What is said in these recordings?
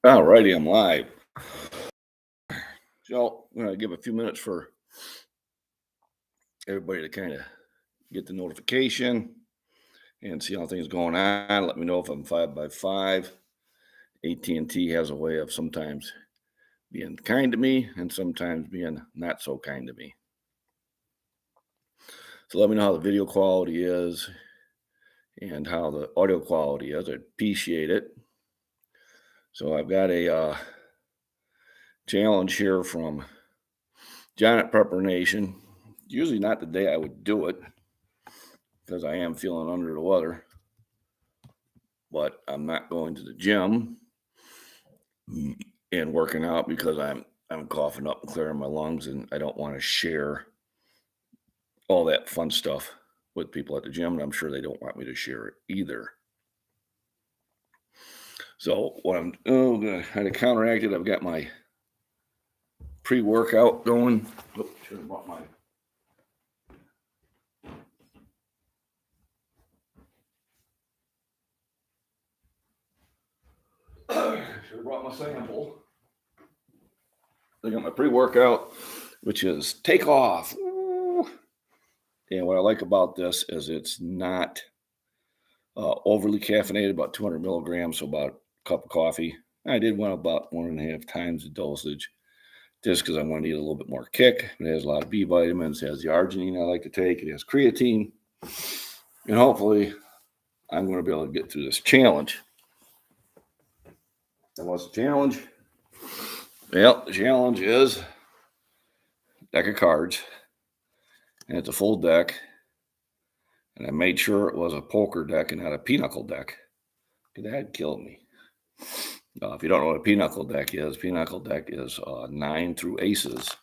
All righty, I'm live. So I'm gonna give a few minutes for everybody to kind of get the notification and see how things going on. Let me know if I'm 5 by 5. AT&T has a way of sometimes being kind to me and sometimes being not so kind to me. So let me know how the video quality is and how the audio quality is. I'd appreciate it. So I've got a challenge here from John at Prepper Nation. Usually not the day I would do it because I am feeling under the weather, but I'm not going to the gym and working out because I'm coughing up and clearing my lungs, and I don't want to share all that fun stuff with people at the gym, and I'm sure they don't want me to share it either. So what I'm gonna kind of counteract it. I've got my pre-workout going. Oh, should have brought my sample. I got my pre-workout, which is Take Off. And what I like about this is it's not overly caffeinated, about 200 milligrams, so about a cup of coffee. I did want about 1.5 times the dosage just because I want to eat a little bit more kick. It has a lot of B vitamins. It has the arginine I like to take. It has creatine. And hopefully I'm going to be able to get through this challenge. And what's the challenge? Well, the challenge is a deck of cards. And it's a full deck. And I made sure it was a poker deck and not a pinochle deck. That had killed me. If you don't know what a pinochle deck is 9 through aces,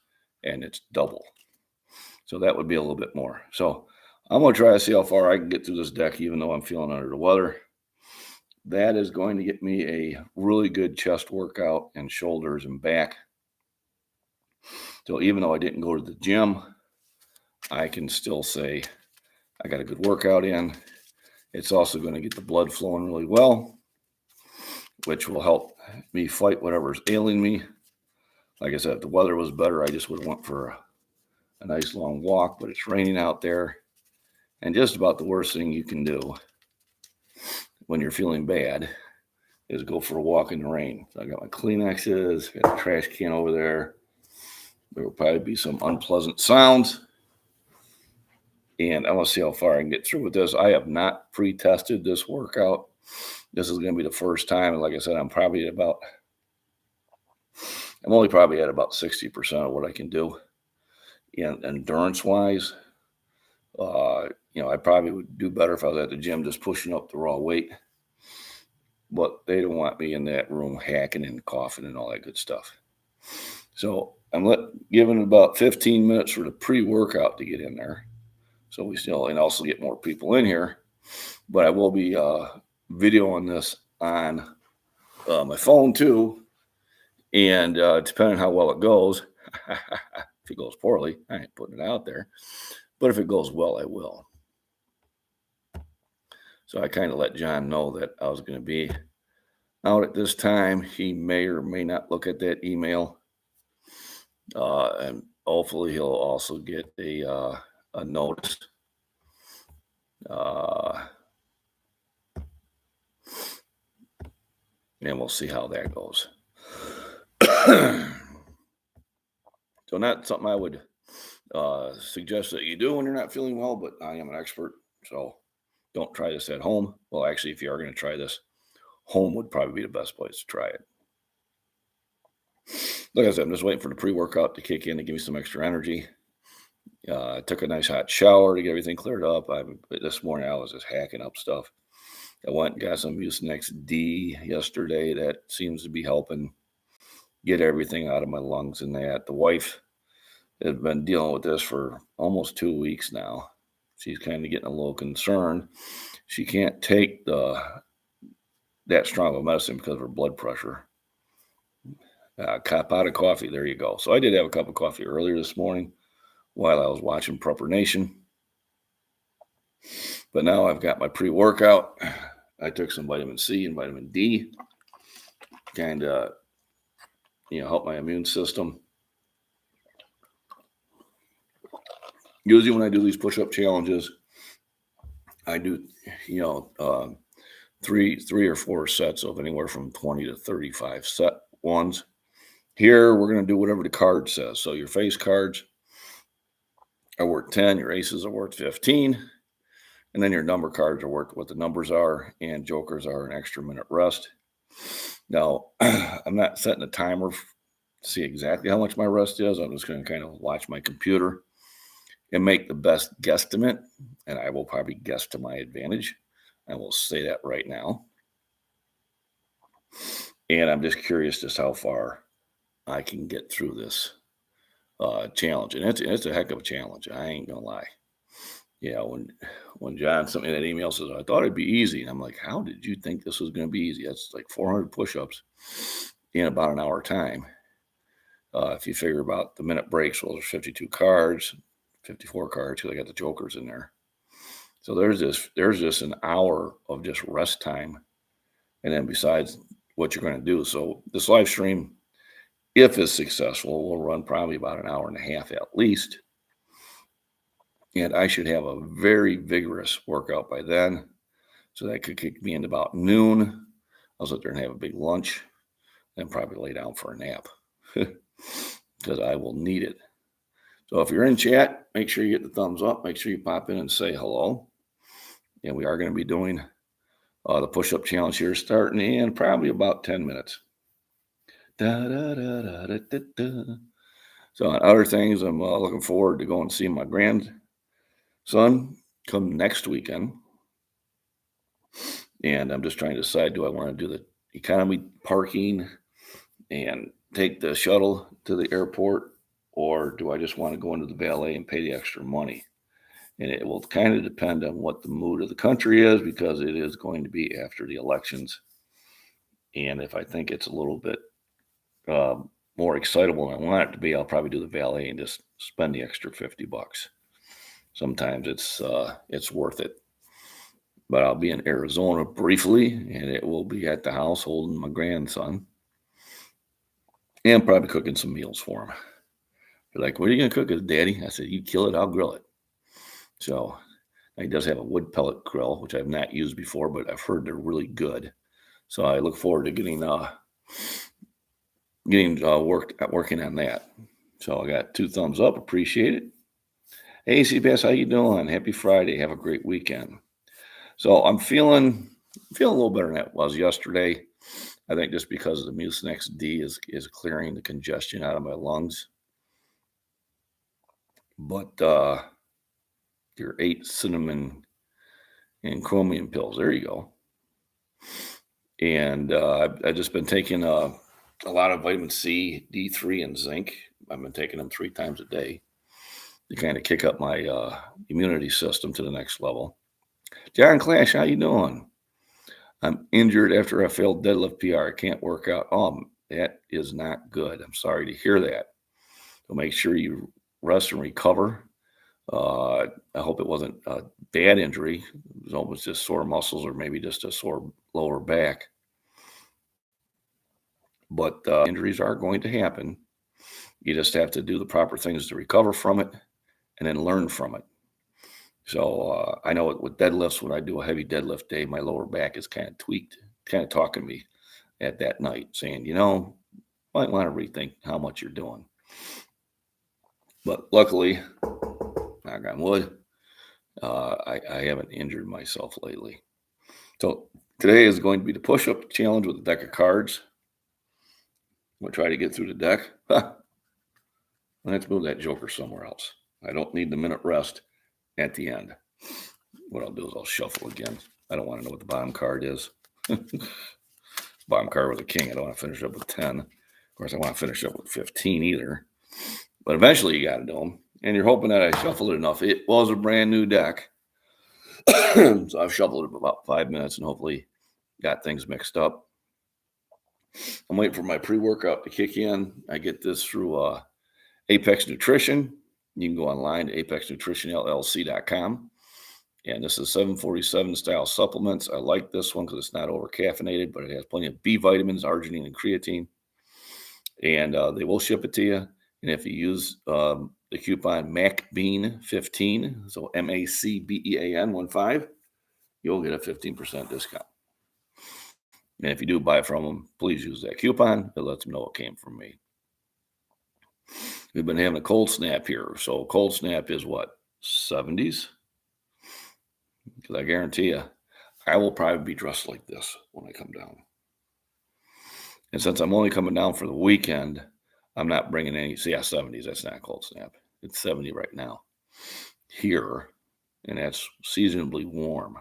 and it's double. So that would be a little bit more. So I'm going to try to see how far I can get through this deck, even though I'm feeling under the weather. That is going to get me a really good chest workout and shoulders and back. So even though I didn't go to the gym, I can still say I got a good workout in. It's also going to get the blood flowing really well, which will help me fight whatever's ailing me. Like I said, if the weather was better, I just would have went for a nice long walk, but it's raining out there. And just about the worst thing you can do when you're feeling bad is go for a walk in the rain. So I got my Kleenexes, got a trash can over there. There will probably be some unpleasant sounds. And I want to see how far I can get through with this. I have not pre-tested this workout. This is going to be the first time. And like I said, I'm only probably at about 60% of what I can do. And endurance-wise, I probably would do better if I was at the gym just pushing up the raw weight. But they don't want me in that room hacking and coughing and all that good stuff. So I'm giving about 15 minutes for the pre-workout to get in there. So we still, and also get more people in here. But I will be videoing this on my phone too. And depending on how well it goes, if it goes poorly, I ain't putting it out there. But if it goes well, I will. So I kind of let John know that I was going to be out at this time. He may or may not look at that email. And hopefully he'll also get a notice. And we'll see how that goes. So not something I would suggest that you do when you're not feeling well, but I am an expert, so don't try this at home. Well, actually, if you are going to try this, home would probably be the best place to try it. Like I said, I'm just waiting for the pre-workout to kick in to give me some extra energy. I took a nice hot shower to get everything cleared up. This morning I was just hacking up stuff. I went and got some Mucinex D yesterday. That seems to be helping get everything out of my lungs and that. The wife has been dealing with this for almost 2 weeks now. She's kind of getting a little concerned. She can't take that strong of medicine because of her blood pressure. Cup out of coffee. There you go. So I did have a cup of coffee earlier this morning while I was watching Prepper Nation. But now I've got my pre-workout. I took some vitamin C and vitamin D. kind of, help my immune system. Usually when I do these push-up challenges, I do, three or four sets of anywhere from 20 to 35 set ones. Here, we're going to do whatever the card says. So your face cards are worth 10, your aces are worth 15, and then your number cards are worth what the numbers are, and jokers are an extra minute rest. Now, I'm not setting a timer to see exactly how much my rest is. I'm just going to kind of watch my computer and make the best guesstimate, and I will probably guess to my advantage. I will say that right now. And I'm just curious just how far I can get through this challenge. And it's a heck of a challenge. I ain't going to lie. When John sent me that email, says, I thought it'd be easy. And I'm like, how did you think this was going to be easy? That's like 400 push-ups in about an hour time. If you figure about the minute breaks, well, there's 52 cards, 54 cards, because I got the jokers in there. So there's just an hour of just rest time. And then besides what you're going to do. So this live stream, if it's successful, will run probably about an hour and a half at least. And I should have a very vigorous workout by then. So that could kick me into about noon. I'll sit there and have a big lunch and probably lay down for a nap because I will need it. So if you're in chat, make sure you get the thumbs up. Make sure you pop in and say hello. And we are going to be doing the push-up challenge here starting in probably about 10 minutes. So on other things, I'm looking forward to going to see my grandson come next weekend. And I'm just trying to decide, do I want to do the economy parking and take the shuttle to the airport, or do I just want to go into the valet and pay the extra money? And it will kind of depend on what the mood of the country is, because it is going to be after the elections. And if I think it's a little bit more excitable than I want it to be, I'll probably do the valet and just spend the extra $50. Sometimes it's worth it. But I'll be in Arizona briefly, and it will be at the house holding my grandson and probably cooking some meals for him. They're like, what are you going to cook as Daddy? I said, you kill it, I'll grill it. So he does have a wood pellet grill, which I've not used before, but I've heard they're really good. So I look forward to getting working on that. So I got 2 thumbs up. Appreciate it. Hey, CBS, how you doing? Happy Friday. Have a great weekend. So I'm feeling a little better than I was yesterday. I think just because the Mucinex D is clearing the congestion out of my lungs. But your 8 cinnamon and chromium pills, there you go. And I've just been taking a lot of vitamin C, D3, and zinc. I've been taking them 3 times a day to kind of kick up my immunity system to the next level. John Clash, how you doing? I'm injured after a failed deadlift PR. I can't work out. Oh, that is not good. I'm sorry to hear that. So make sure you rest and recover. I hope it wasn't a bad injury. It was almost just sore muscles or maybe just a sore lower back. But injuries are going to happen. You just have to do the proper things to recover from it and then learn from it. So I know with deadlifts, when I do a heavy deadlift day, my lower back is kind of tweaked, kind of talking to me at that night, saying, might want to rethink how much you're doing. But luckily, knock on wood, I haven't injured myself lately. So today is going to be the push-up challenge with a deck of cards. I'm going to try to get through the deck. Let's move that joker somewhere else. I don't need the minute rest at the end. What I'll do is I'll shuffle again. I don't want to know what the bottom card is. Bottom card was a king. I don't want to finish up with 10. Of course, I want to finish up with 15 either. But eventually you got to do them. And you're hoping that I shuffled it enough. It was a brand new deck. So I've shuffled it for about 5 minutes and hopefully got things mixed up. I'm waiting for my pre-workout to kick in. I get this through Apex Nutrition. You can go online to apexnutritionllc.com And this is 747 style supplements. I like this one because it's not over caffeinated, but it has plenty of B vitamins, arginine, and creatine. And they will ship it to you. And if you use the coupon MacBean15, so MACBEAN 15, you'll get a 15% discount. And if you do buy from them, please use that coupon. It lets them know it came from me. We've been having a cold snap here. So cold snap is what? 70s? Because I guarantee you, I will probably be dressed like this when I come down. And since I'm only coming down for the weekend, I'm not bringing any. See, 70s, that's not cold snap. It's 70 right now here, and that's seasonably warm.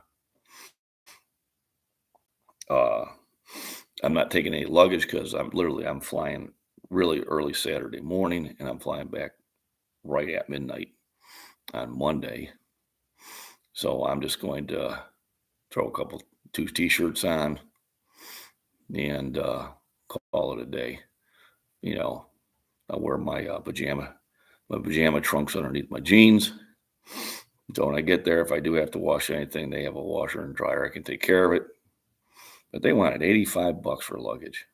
I'm not taking any luggage because I'm flying really early Saturday morning, and I'm flying back right at midnight on Monday. So I'm just going to throw two t-shirts on and call it a day. You know, I wear my pajama trunks underneath my jeans. So when I get there, if I do have to wash anything, they have a washer and dryer. I can take care of it. But they wanted $85 for luggage.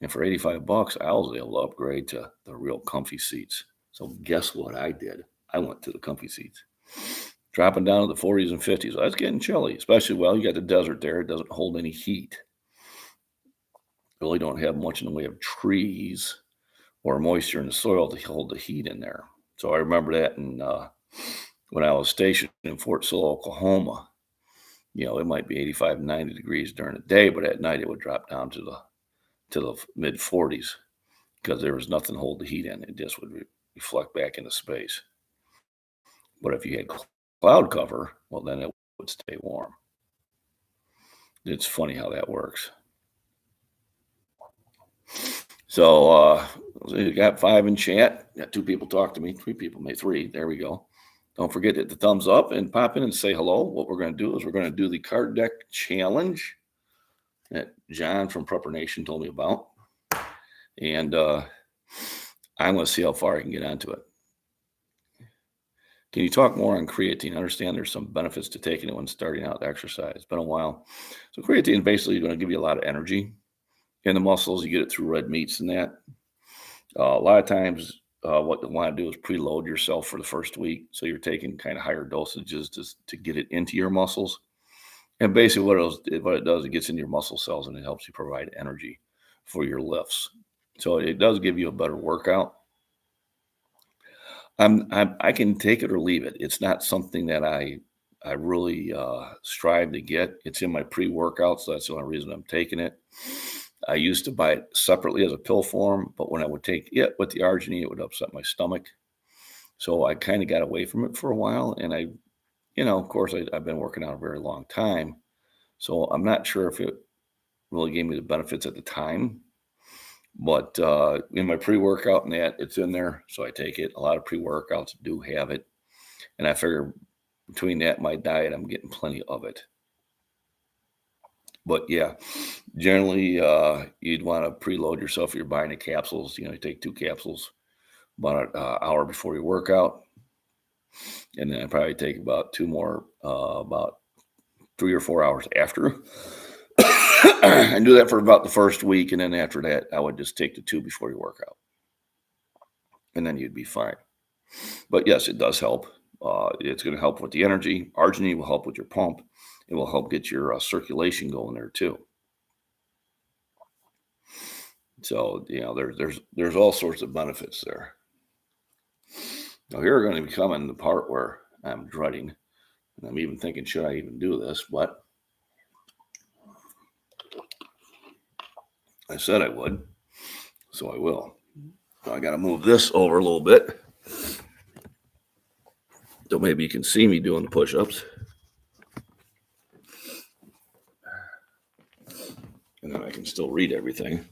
And for $85, I was able to upgrade to the real comfy seats. So guess what I did? I went to the comfy seats. Dropping down to the 40s and 50s. That's getting chilly, especially, you got the desert there. It doesn't hold any heat. Really don't have much in the way of trees or moisture in the soil to hold the heat in there. So I remember that when I was stationed in Fort Sill, Oklahoma. It might be 85, 90 degrees during the day, but at night it would drop down to the mid 40s because there was nothing to hold the heat in. It just would reflect back into space. But if you had cloud cover, well, then it would stay warm. It's funny how that works. So you got 5 in chat. Got 2 people talk to me. 3 people, maybe 3. There we go. Don't forget to hit the thumbs up and pop in and say hello. What we're going to do is we're going to do the card deck challenge that John from Prepper Nation told me about. And I'm going to see how far I can get onto it. Can you talk more on creatine? I understand there's some benefits to taking it when starting out exercise. It's been a while. So creatine is basically going to give you a lot of energy in the muscles. You get it through red meats and that. A lot of times what you want to do is preload yourself for the first week. So you're taking kind of higher dosages to get it into your muscles. And basically what it does, it gets into your muscle cells and it helps you provide energy for your lifts. So it does give you a better workout. I can take it or leave it. It's not something that I really strive to get. It's in my pre-workout, so that's the only reason I'm taking it. I used to buy it separately as a pill form, but when I would take it with the arginine, it would upset my stomach. So I kind of got away from it for a while. And of course, I've been working out a very long time. So I'm not sure if it really gave me the benefits at the time. But in my pre-workout and that, it's in there. So I take it. A lot of pre-workouts do have it. And I figure between that and my diet, I'm getting plenty of it. But yeah, generally, you'd want to preload yourself if you're buying the capsules. You take 2 capsules about an hour before your workout. And then I probably take about 2 more about 3 or 4 hours after. And do that for about the first week. And then after that, I would just take the 2 before your workout. And then you'd be fine. But yes, it does help. It's going to help with the energy. Arginine will help with your pump. It will help get your circulation going there too. So, there's all sorts of benefits there. Now here we're going to be coming the part where I'm dreading. And I'm even thinking, should I even do this? But I said I would, so I will. So I got to move this over a little bit. So maybe you can see me doing the push-ups. And then I can still read everything.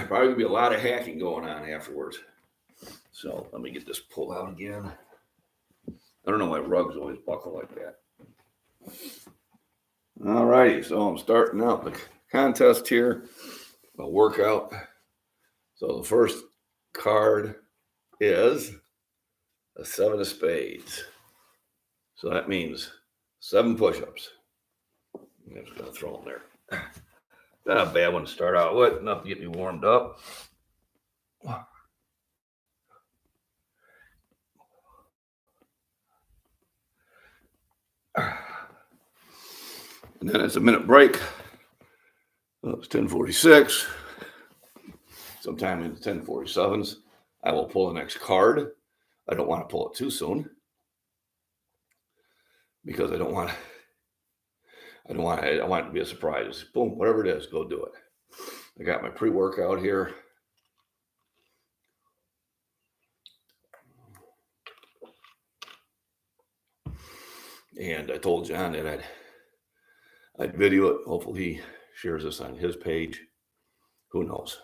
Probably going to be a lot of hacking going on afterwards. So let me get this pulled out again. I don't know why rugs always buckle like that. All righty, so I'm starting out the contest here, a workout. So the first card is a 7 of spades. So that means 7 push-ups. I'm just going to throw them there. Not a bad one to start out with, enough to get me warmed up. And then it's a minute break. Well, it's 10:46. Sometime in the 10:47s, I will pull the next card. I don't want to pull it too soon because I want it to be a surprise. Boom, whatever it is, go do it. I got my pre-workout here. And I told John that I'd video it. Hopefully he shares this on his page. Who knows?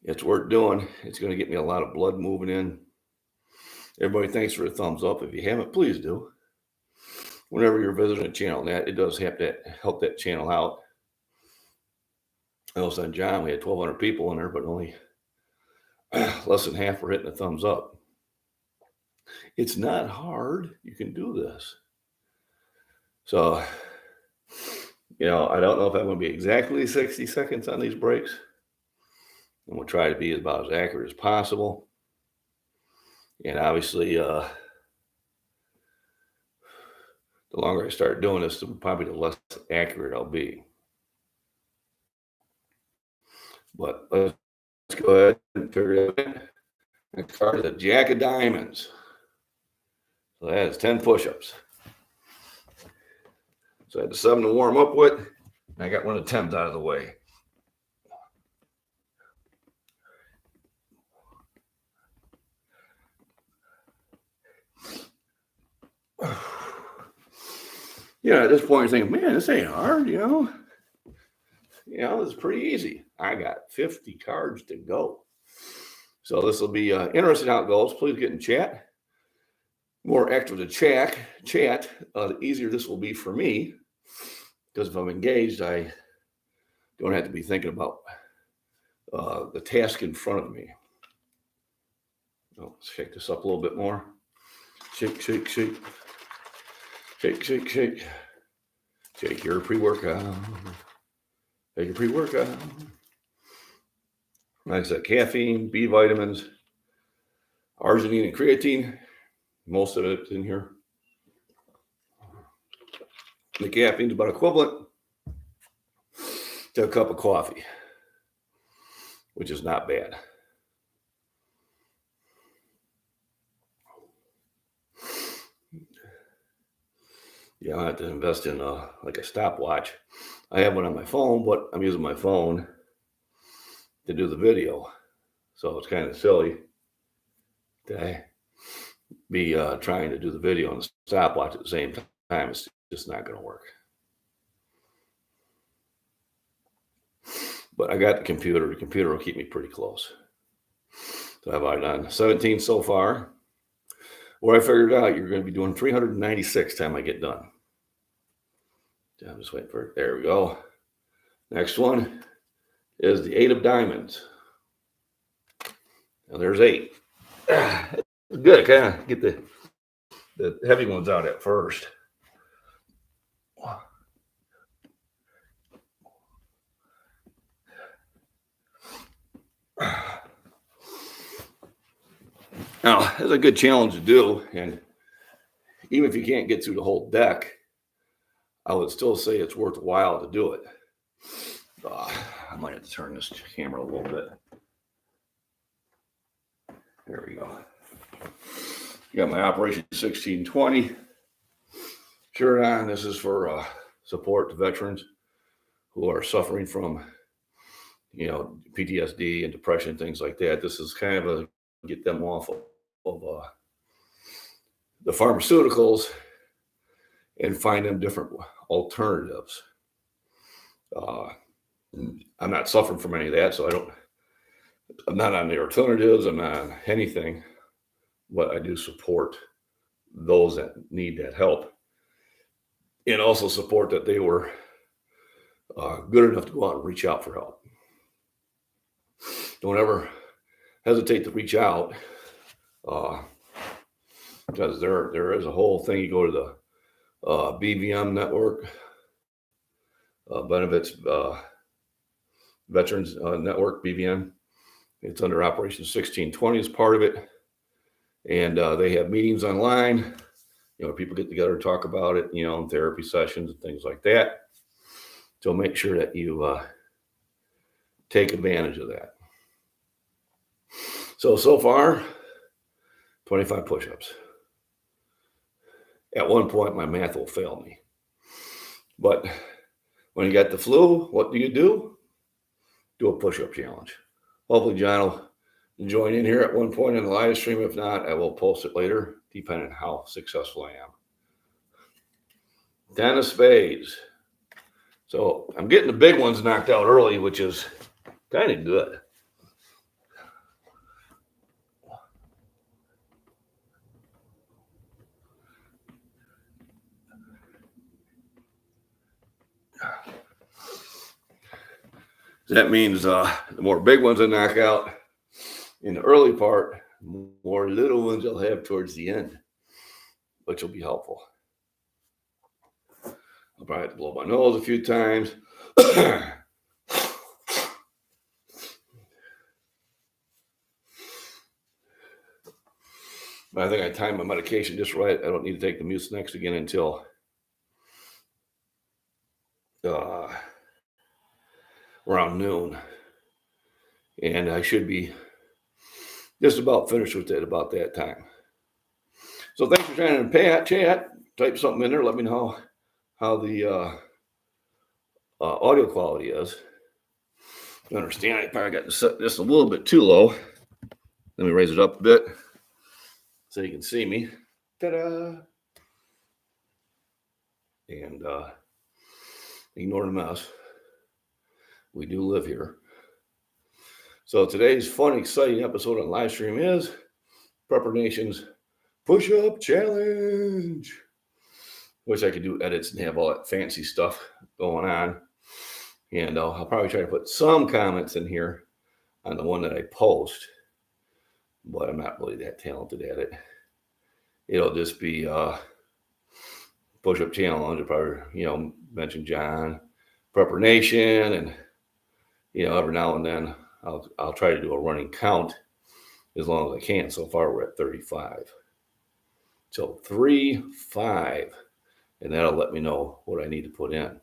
It's worth doing. It's going to get me a lot of blood moving in. Everybody, thanks for the thumbs up. If you haven't, please do. Whenever you're visiting a channel, it does have to help that channel out. I know on John, we had 1,200 people in there, but only less than half were hitting the thumbs up. It's not hard. You can do this. So, I don't know if I'm going to be exactly 60 seconds on these breaks. I'm going to try to be about as accurate as possible. And obviously, the longer I start doing this, probably the less accurate I'll be. But let's go ahead and figure it out. Next card is a Jack of Diamonds. So that is 10 push-ups. So I had the 7 to warm up with, and I got one of the 10s out of the way. At this point, you're thinking, man, this ain't hard, This is pretty easy. I got 50 cards to go. So this will be interesting how it goes. Please get in chat. More active to chat, the easier this will be for me. Because if I'm engaged, I don't have to be thinking about the task in front of me. Let's shake this up a little bit more. Shake, shake, shake. Shake, shake, shake. Shake your pre-workout. Take your pre-workout. Like I said, caffeine, B vitamins, arginine and creatine. Most of it's in here. The caffeine is about equivalent to a cup of coffee, which is not bad. I have to invest in like a stopwatch. I have one on my phone, but I'm using my phone to do the video. So it's kind of silly to be trying to do the video and the stopwatch at the same time. It's just not going to work. But I got the computer. The computer will keep me pretty close. So I've done 17 so far. Where I figured out you're going to be doing 396 time I get done. I'm just waiting for it. There we go. Next one is the 8 of Diamonds. Now there's 8. It's good. Kind of get the heavy ones out at first. Now, it's a good challenge to do, and even if you can't get through the whole deck, I would still say it's worthwhile to do it. I might have to turn this camera a little bit. There we go. Got my Operation 1620 shirt on. This is for support to veterans who are suffering from, PTSD and depression, things like that. This is kind of a get them off of the pharmaceuticals and find them different alternatives. I'm not suffering from any of that, so I'm not on the alternatives. I'm not on anything, but I do support those that need that help, and also support that they were good enough to go out and reach out for help. Don't ever hesitate to reach out, because there is a whole thing. You go to the BVM network, benefits veterans network, BVM. It's under Operation 1620 as part of it, and they have meetings online. People get together and talk about it. Therapy sessions and things like that. So make sure that you take advantage of that. So far, 25 push-ups. At one point, my math will fail me. But when you got the flu, what do? Do a push-up challenge. Hopefully John will join in here at one point in the live stream. If not, I will post it later, depending on how successful I am. 10 of spades. So I'm getting the big ones knocked out early, which is kind of good. That means the more big ones I knock out in the early part, more little ones I'll have towards the end, which will be helpful. I'll probably have to blow my nose a few times. But I think I timed my medication just right. I don't need to take the Mucinex again until around noon. And I should be just about finished with it about that time. So thanks for joining the chat. Type something in there. Let me know how the audio quality is. You understand, I probably got to set this a little bit too low. Let me raise it up a bit so you can see me. Ta-da! And ignore the mess. We do live here. So today's fun, exciting episode on live stream is Prepper Nation's Push-Up Challenge. Wish I could do edits and have all that fancy stuff going on. And I'll probably try to put some comments in here on the one that I post, but I'm not really that talented at it. It'll just be push-up challenge. I'll probably, mention John, Prepper Nation, and every now and then I'll try to do a running count as long as I can. So far we're at 35. So 3, 5, and that'll let me know what I need to put in.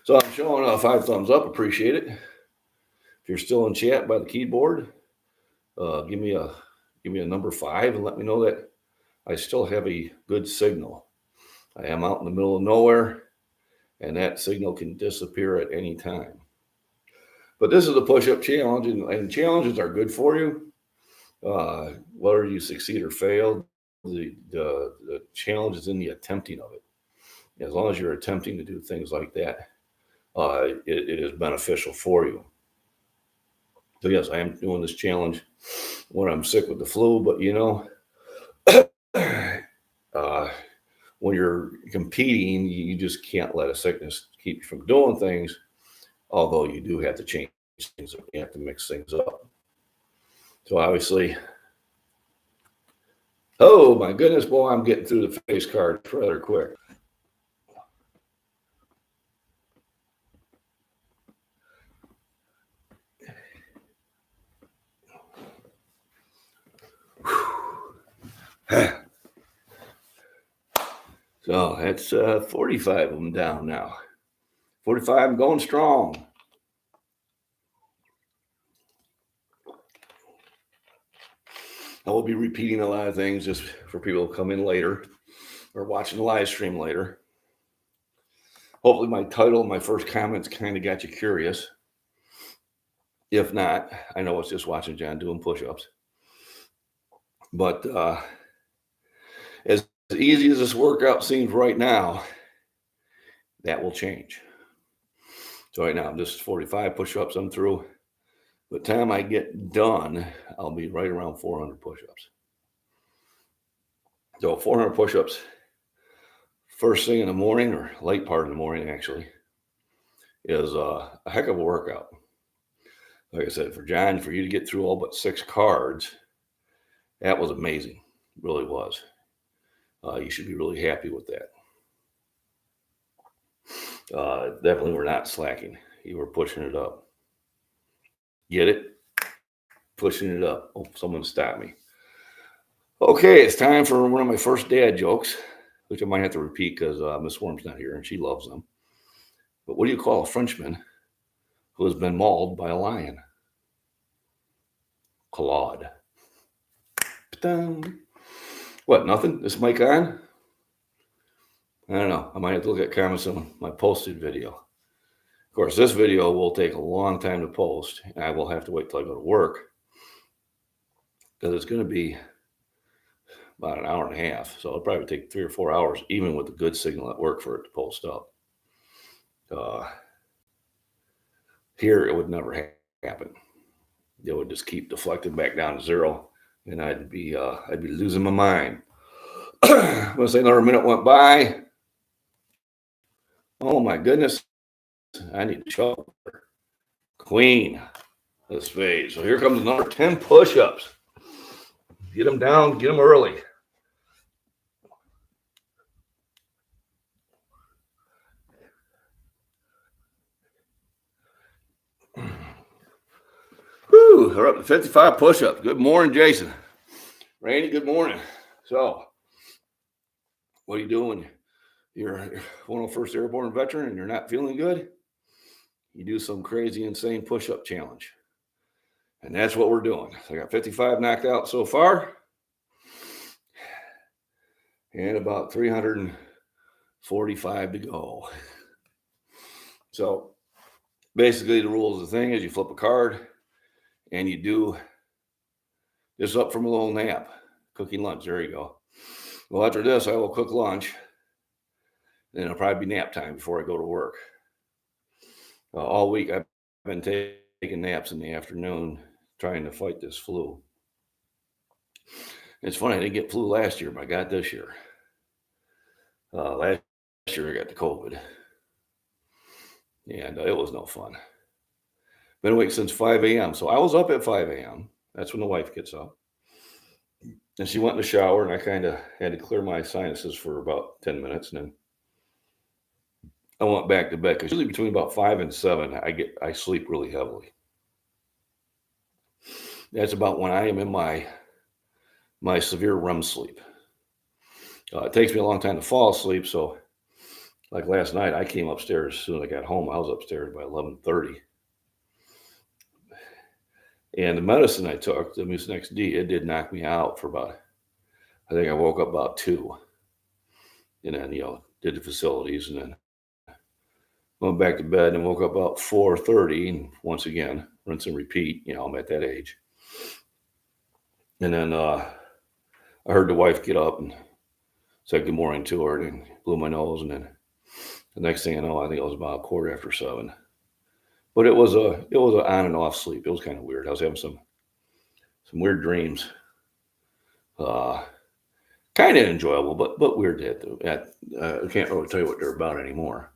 So I'm showing 5 thumbs up. Appreciate it. If you're still in chat by the keyboard, give me a number 5 and let me know that I still have a good signal. I am out in the middle of nowhere, and that signal can disappear at any time. But this is a push-up challenge, and challenges are good for you. Whether you succeed or fail, the challenge is in the attempting of it. As long as you're attempting to do things like that, it is beneficial for you. So yes, I am doing this challenge when I'm sick with the flu, but when you're competing, you just can't let a sickness keep you from doing things, although you do have to change things. You have to mix things up. So obviously, oh my goodness, boy, I'm getting through the face cards rather quick. So that's 45 of them down now. 45, I'm going strong. I will be repeating a lot of things just for people to come in later or watching the live stream later. Hopefully my title and my first comments kind of got you curious. If not, I know it's just watching John doing push-ups. But as easy as this workout seems right now, that will change. So right now I'm just 45 push-ups I'm through. By the time I get done, I'll be right around 400 push-ups. So 400 push-ups first thing in the morning, or late part of the morning actually, is a heck of a workout. Like I said, for John, for you to get through all but 6 cards, that was amazing. It really was. You should be really happy with that. Definitely we're not slacking. You were pushing it up. Get it? Pushing it up. Oh, someone stopped me. Okay, it's time for one of my first dad jokes, which I might have to repeat because Miss Worm's not here and she loves them. But what do you call a Frenchman who has been mauled by a lion? Claude. What, nothing? This mic on? I don't know. I might have to look at comments on my posted video. Of course, this video will take a long time to post, and I will have to wait till I go to work because it's going to be about an hour and a half. So it'll probably take 3 or 4 hours, even with a good signal at work, for it to post up. Here, it would never happen. It would just keep deflecting back down to 0, and I'd be losing my mind. I'm gonna say another minute went by. Oh my goodness! I need to show Queen of Spades. So here comes another 10 push-ups. Get them down. Get them early. Whew, we're up to 55 push-ups. Good morning, Jason. Randy, good morning. So, what are you doing? You're 101st Airborne veteran and you're not feeling good? You do some crazy, insane push-up challenge. And that's what we're doing. So I got 55 knocked out so far. And about 345 to go. So, basically, the rules of the thing is you flip a card and you do this up from a little nap. Cooking lunch. There you go. Well, after this, I will cook lunch. Then it'll probably be nap time before I go to work. All week, I've been taking naps in the afternoon trying to fight this flu. It's funny, I didn't get flu last year, but I got this year. Last year, I got the COVID. And it was no fun. Been awake since 5 a.m. So I was up at 5 a.m. That's when the wife gets up. And she went in the shower, and I kind of had to clear my sinuses for about 10 minutes. And then I went back to bed because usually between about 5 and 7, I sleep really heavily. That's about when I am in my severe REM sleep. It takes me a long time to fall asleep. So like last night, I came upstairs as soon as I got home. I was upstairs by 11:30. And the medicine I took, the Mucinex D, it did knock me out for about, I think I woke up about 2. And then, did the facilities and then went back to bed and woke up about 4:30. And once again, rinse and repeat, I'm at that age. And then I heard the wife get up and said good morning to her and blew my nose. And then the next thing I know, I think it was about 7:15. But it was an on and off sleep. It was kind of weird. I was having some weird dreams. Kind of enjoyable, but weird. I can't really tell you what they're about anymore.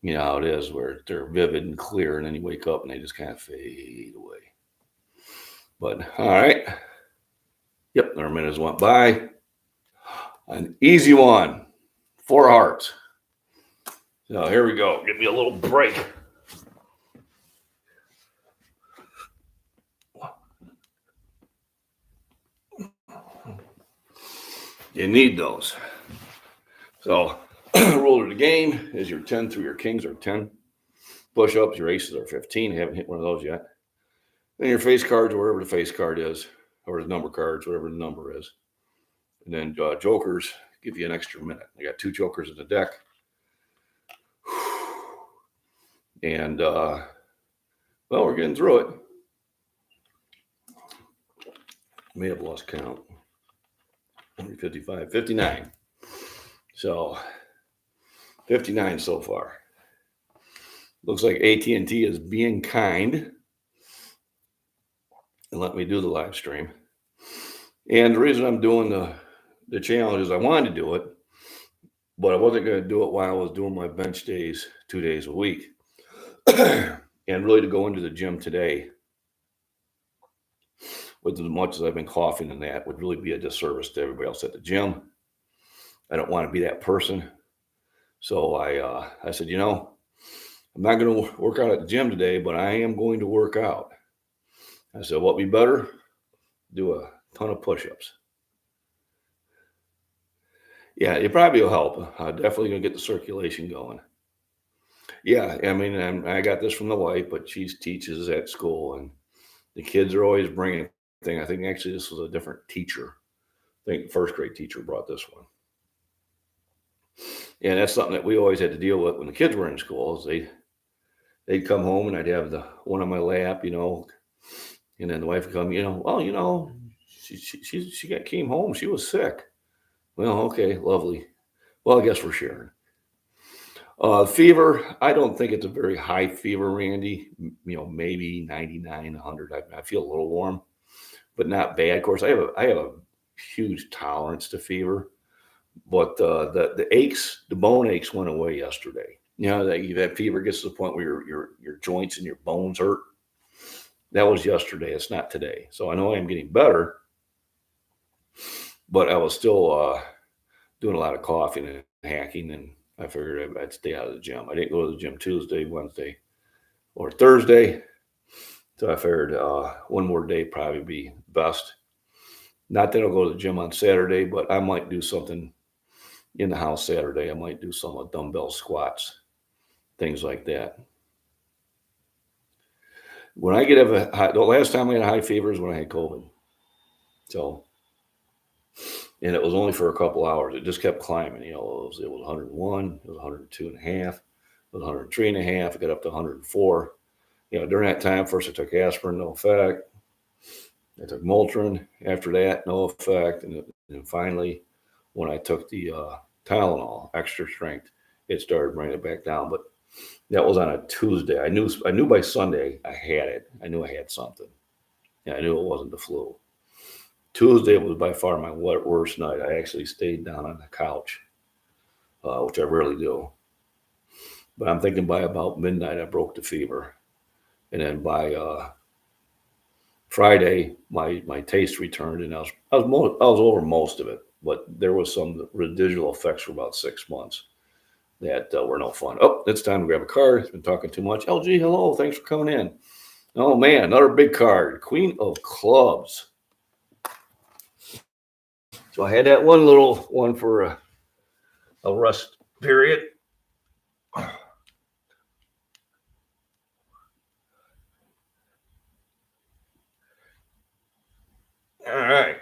You know how it is, where they're vivid and clear, and then you wake up and they just kind of fade away. But all right. Yep, our minutes went by. An easy one. 4 hearts. So here we go. Give me a little break. You need those. So, rule of the game is your 10 through your kings are 10. Push-ups, your aces are 15. Haven't hit one of those yet. Then your face cards, wherever the face card is, or the number cards, whatever the number is. And then jokers give you an extra minute. I got 2 jokers in the deck. And, well, we're getting through it. May have lost count. 55, 59. So 59 so far. Looks like AT&T is being kind and let me do the live stream. And the reason I'm doing the challenge is I wanted to do it, but I wasn't going to do it while I was doing my bench days 2 days a week. And really to go into the gym today with as much as I've been coughing and that would really be a disservice to everybody else at the gym. I don't want to be that person. So I said, I'm not going to work out at the gym today, but I am going to work out. I said, what would be better? Do a ton of push-ups. Yeah, it probably will help. Definitely going to get the circulation going. Yeah, I mean, I got this from the wife, but she teaches at school, and the kids are always bringing thing. I think actually this was a different teacher. I think the first grade teacher brought this one. And that's something that we always had to deal with when the kids were in school. Is they'd come home and I'd have the one on my lap, and then the wife would come, she came home. She was sick. Well, okay, lovely. Well, I guess we're sharing. Fever, I don't think it's a very high fever, Randy. Maybe 99, 100. I feel a little warm, but not bad. Of course, I have a huge tolerance to fever, but the aches, the bone aches went away yesterday. That fever gets to the point where your joints and your bones hurt. That was yesterday. It's not today. So I know I'm getting better, but I was still doing a lot of coughing and hacking, and I figured I'd stay out of the gym. I didn't go to the gym Tuesday, Wednesday, or Thursday. So I figured one more day probably be best. Not that I'll go to the gym on Saturday, but I might do something in the house Saturday. I might do some dumbbell squats, things like that. When I get the last time I had a high fever is when I had COVID. So, and it was only for a couple hours. It just kept climbing. It was 101, it was 102 and a half, it was 103 and a half. It got up to 104. During that time, first I took aspirin, no effect. I took Motrin after that, no effect. And then finally, when I took the Tylenol, extra strength, it started bringing it back down. But that was on a Tuesday. I knew by Sunday I had it. I knew I had something. I knew it wasn't the flu. Tuesday was by far my worst night. I actually stayed down on the couch, which I rarely do. But I'm thinking by about midnight, I broke the fever. And then by Friday, my taste returned, and I was over most of it. But there was some residual effects for about 6 months that were no fun. Oh, it's time to grab a card. It's been talking too much. LG, hello. Thanks for coming in. Oh, man, another big card. Queen of Clubs. So I had that one little one for a rest period. All right.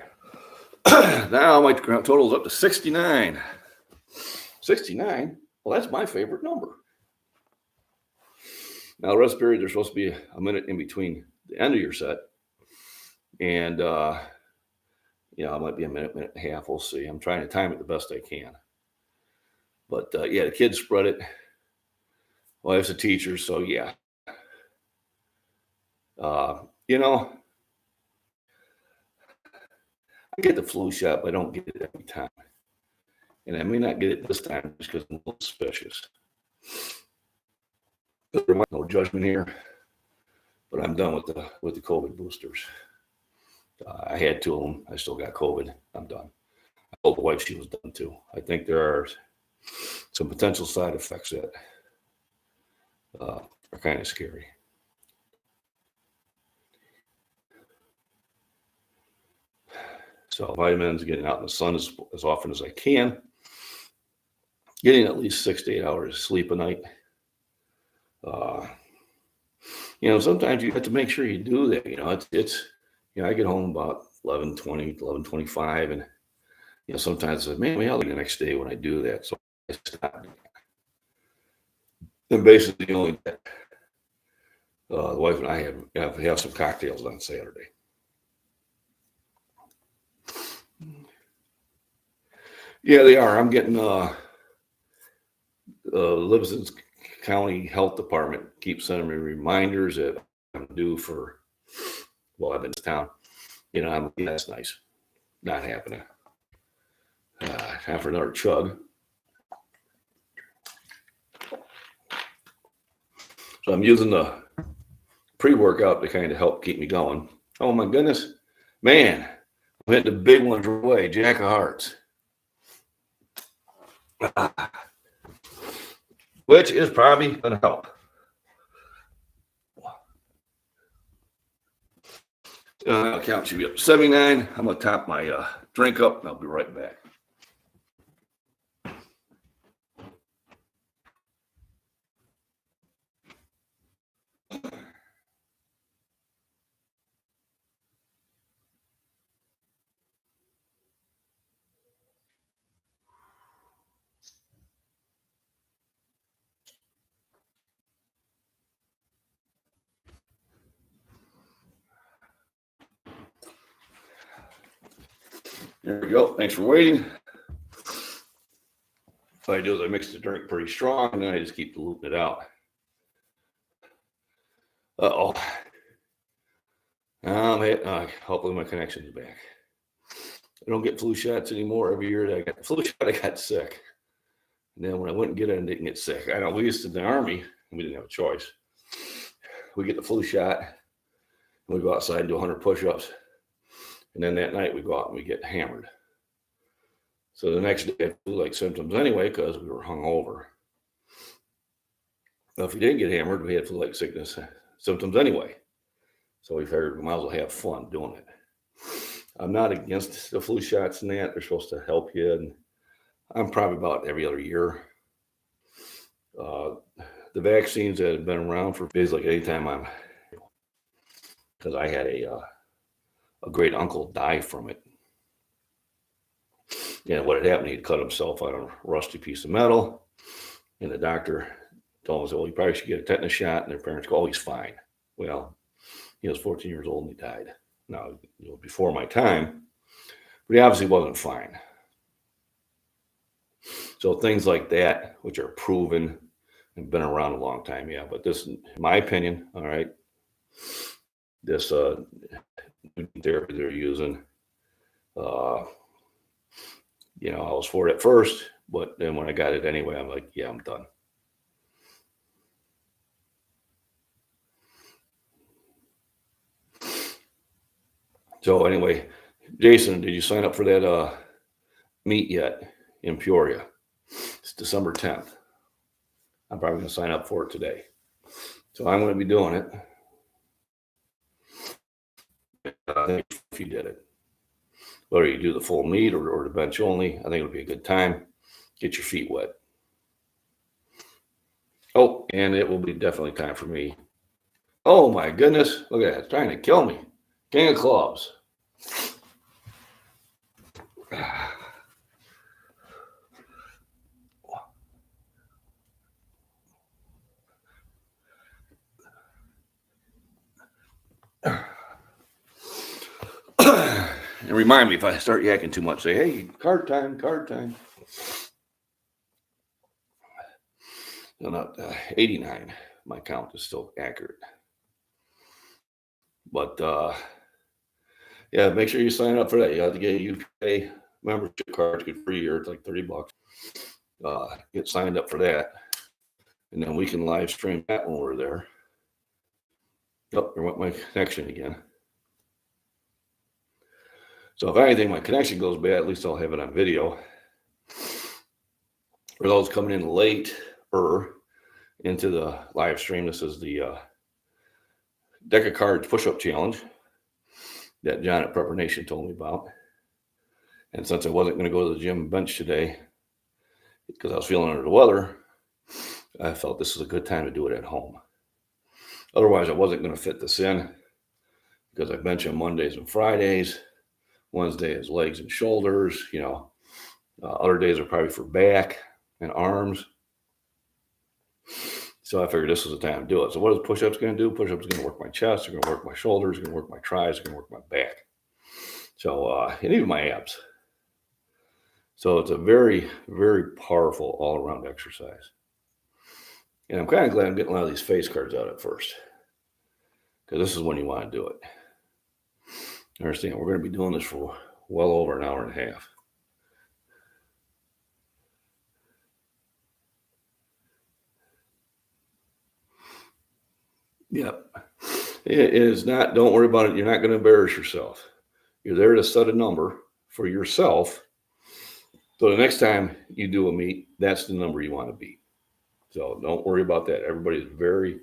Now my total is up to 69. 69? Well, that's my favorite number. Now, the rest period, there's supposed to be a minute in between the end of your set. And, it might be a minute and a half. We'll see. I'm trying to time it the best I can. But, the kids spread it. Wife's a teacher, so yeah. I get the flu shot, but I don't get it every time. And I may not get it this time just because I'm a little suspicious. No judgment here, but I'm done with the COVID boosters. I had 2 of them. I still got COVID. I'm done. I told the wife she was done too. I think there are some potential side effects that are kind of scary. So vitamins, getting out in the sun as often as I can, getting at least 6 to 8 hours of sleep a night. Sometimes you have to make sure you do that. It's I get home about 11:20, 11:25, and sometimes I say, man, I'll leave the next day when I do that. So I stop. And basically, only the wife and I have some cocktails on Saturday. Yeah, they are. I'm getting Livingston County Health Department keeps sending me reminders that I'm due for. Well, I've been to town. That's nice. Not happening. Time for another chug. So I'm using the pre-workout to kind of help keep me going. Oh my goodness. Man, we hit the big ones right away. Jack of Hearts. Which is probably going to help. Count should be up 79. I'm going to top my drink up, and I'll be right back. There we go. Thanks for waiting. What I do is I mix the drink pretty strong, and then I just keep diluting it out. Uh-oh. Hopefully my connection's back. I don't get flu shots anymore. Every year that I got the flu shot, I got sick. And then when I went and get it, I didn't get sick. I know we used to in the Army, and we didn't have a choice. We get the flu shot, and we go outside and do 100 push-ups. And then that night we go out and we get hammered. So the next day I had flu-like symptoms anyway because we were hungover. Well, if we didn't get hammered, we had flu-like sickness symptoms anyway. So we figured we might as well have fun doing it. I'm not against the flu shots and that. They're supposed to help you. And I'm probably about every other year. The vaccines that have been around for basically anytime I'm, because I had a great uncle die from it. And what had happened, he'd cut himself on a rusty piece of metal. And the doctor told him, well, you probably should get a tetanus shot. And their parents go, oh, he's fine. Well, he was 14 years old and he died. Now, it was before my time, but he obviously wasn't fine. So things like that, which are proven and been around a long time, yeah. But this, in my opinion, all right, this therapy they're using, I was for it at first, but then when I got it anyway, I'm like, yeah, I'm done. So anyway, Jason, did you sign up for that meet yet in Peoria? It's December 10th. I'm probably going to sign up for it today. So I'm going to be doing it. I think if you did it, whether you do the full meet or the bench only, I think it'll be a good time. Get your feet wet. Oh, and it will be definitely time for me. Oh my goodness. Look at that. It's trying to kill me. King of clubs. And remind me if I start yakking too much, say, hey, card time, card time. No, not 89. My count is still accurate. But yeah, make sure you sign up for that. You have to get a UK membership card. It's free year. It's like $30. Get signed up for that. And then we can live stream that when we're there. Yep, there went my connection again. So if anything, my connection goes bad, at least I'll have it on video. For those coming in late or into the live stream, this is the deck of cards push-up challenge that John at Prepper Nation told me about. And since I wasn't going to go to the gym bench today because I was feeling under the weather, I felt this was a good time to do it at home. Otherwise, I wasn't going to fit this in because I bench on Mondays and Fridays. Wednesday is legs and shoulders, other days are probably for back and arms. So I figured this was the time to do it. So what is push-ups going to do? Push-ups going to work my chest, they're going to work my shoulders, they're going to work my tries, they're going to work my back. So, and even my abs. So it's a very, very powerful all-around exercise. And I'm kind of glad I'm getting a lot of these face cards out at first, because this is when you want to do it. Understand, we're going to be doing this for well over an hour and a half. Yep. It is not, don't worry about it. You're not going to embarrass yourself. You're there to set a number for yourself. So the next time you do a meet, that's the number you want to beat. So don't worry about that. Everybody's very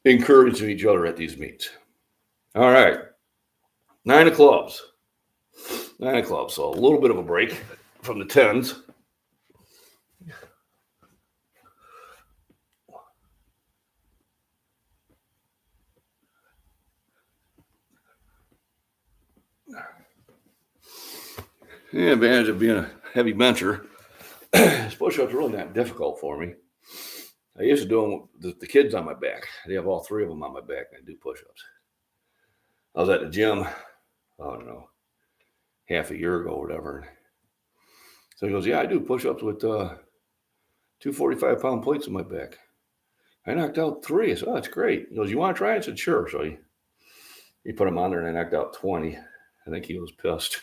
encouraging each other at these meets. All right. 9 of clubs. 9 of clubs. So a little bit of a break from the 10s. The advantage of being a heavy bencher, push-ups are really not difficult for me. I used to do them with the kids on my back. They have all 3 of them on my back, and I do push-ups. I was at the gym, I don't know, half a year ago or whatever. So he goes, yeah, I do push-ups with 2 45-pound plates on my back. I knocked out 3. I said, oh, that's great. He goes, you want to try it? I said, sure. So he put them on there, and I knocked out 20. I think he was pissed.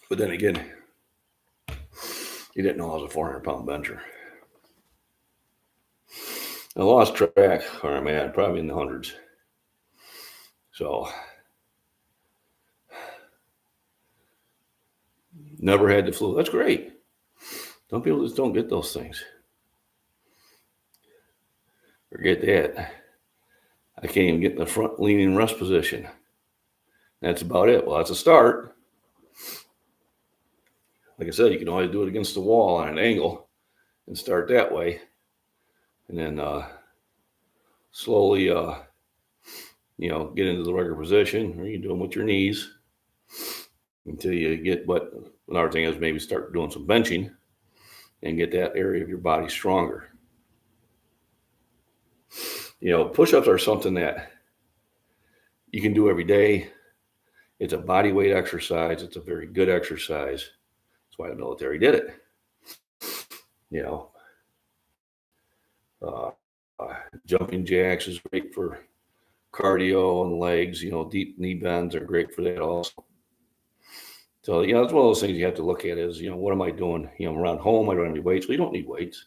But then again, he didn't know I was a 400-pound bencher. I lost track where I'm at, probably in the hundreds. So, never had the flu. That's great. Some people just don't get those things. Forget that. I can't even get in the front leaning rest position. That's about it. Well, that's a start. Like I said, you can always do it against the wall on an angle and start that way. And then slowly, get into the regular position, or you can do them with your knees until you get, but another thing is maybe start doing some benching and get that area of your body stronger. Push-ups are something that you can do every day. It's a body weight exercise. It's a very good exercise. That's why the military did it. Jumping jacks is great for cardio and legs. Deep knee bends are great for that also. So, it's one of those things you have to look at is, what am I doing? Around home, I don't have any weights. Well, you don't need weights.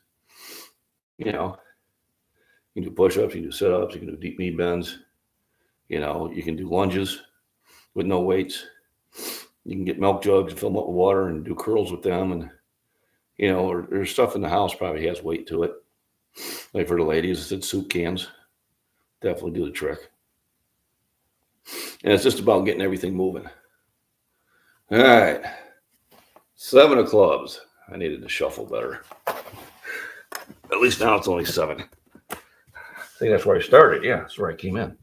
You can do push-ups, you can do sit-ups, you can do deep knee bends. You can do lunges with no weights. You can get milk jugs and fill them up with water and do curls with them. And, or there's stuff in the house probably has weight to it. Like for the ladies, I said soup cans. Definitely do the trick. And it's just about getting everything moving. All right. 7 of clubs. I needed to shuffle better. At least now it's only 7. I think that's where I started. Yeah, that's where I came in.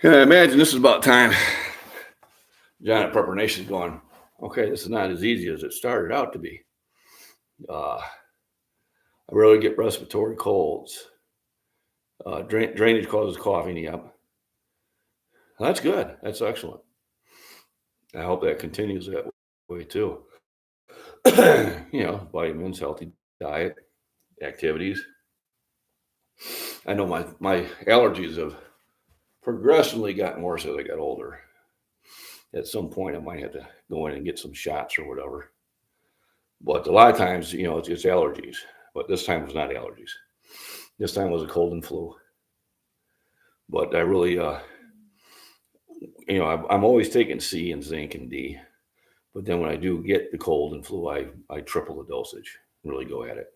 Imagine this is about time John at Prepper Nation is going, okay, this is not as easy as it started out to be. I really get respiratory colds. Drainage causes coughing. Yep. That's good. That's excellent. I hope that continues that way too. Vitamins, healthy diet, activities. I know my allergies have progressively gotten worse as I got older. At some point, I might have to go in and get some shots or whatever. But a lot of times, it's allergies. But this time it was not allergies. This time it was a cold and flu. But I really, I'm always taking C and zinc and D. But then when I do get the cold and flu, I triple the dosage, really go at it.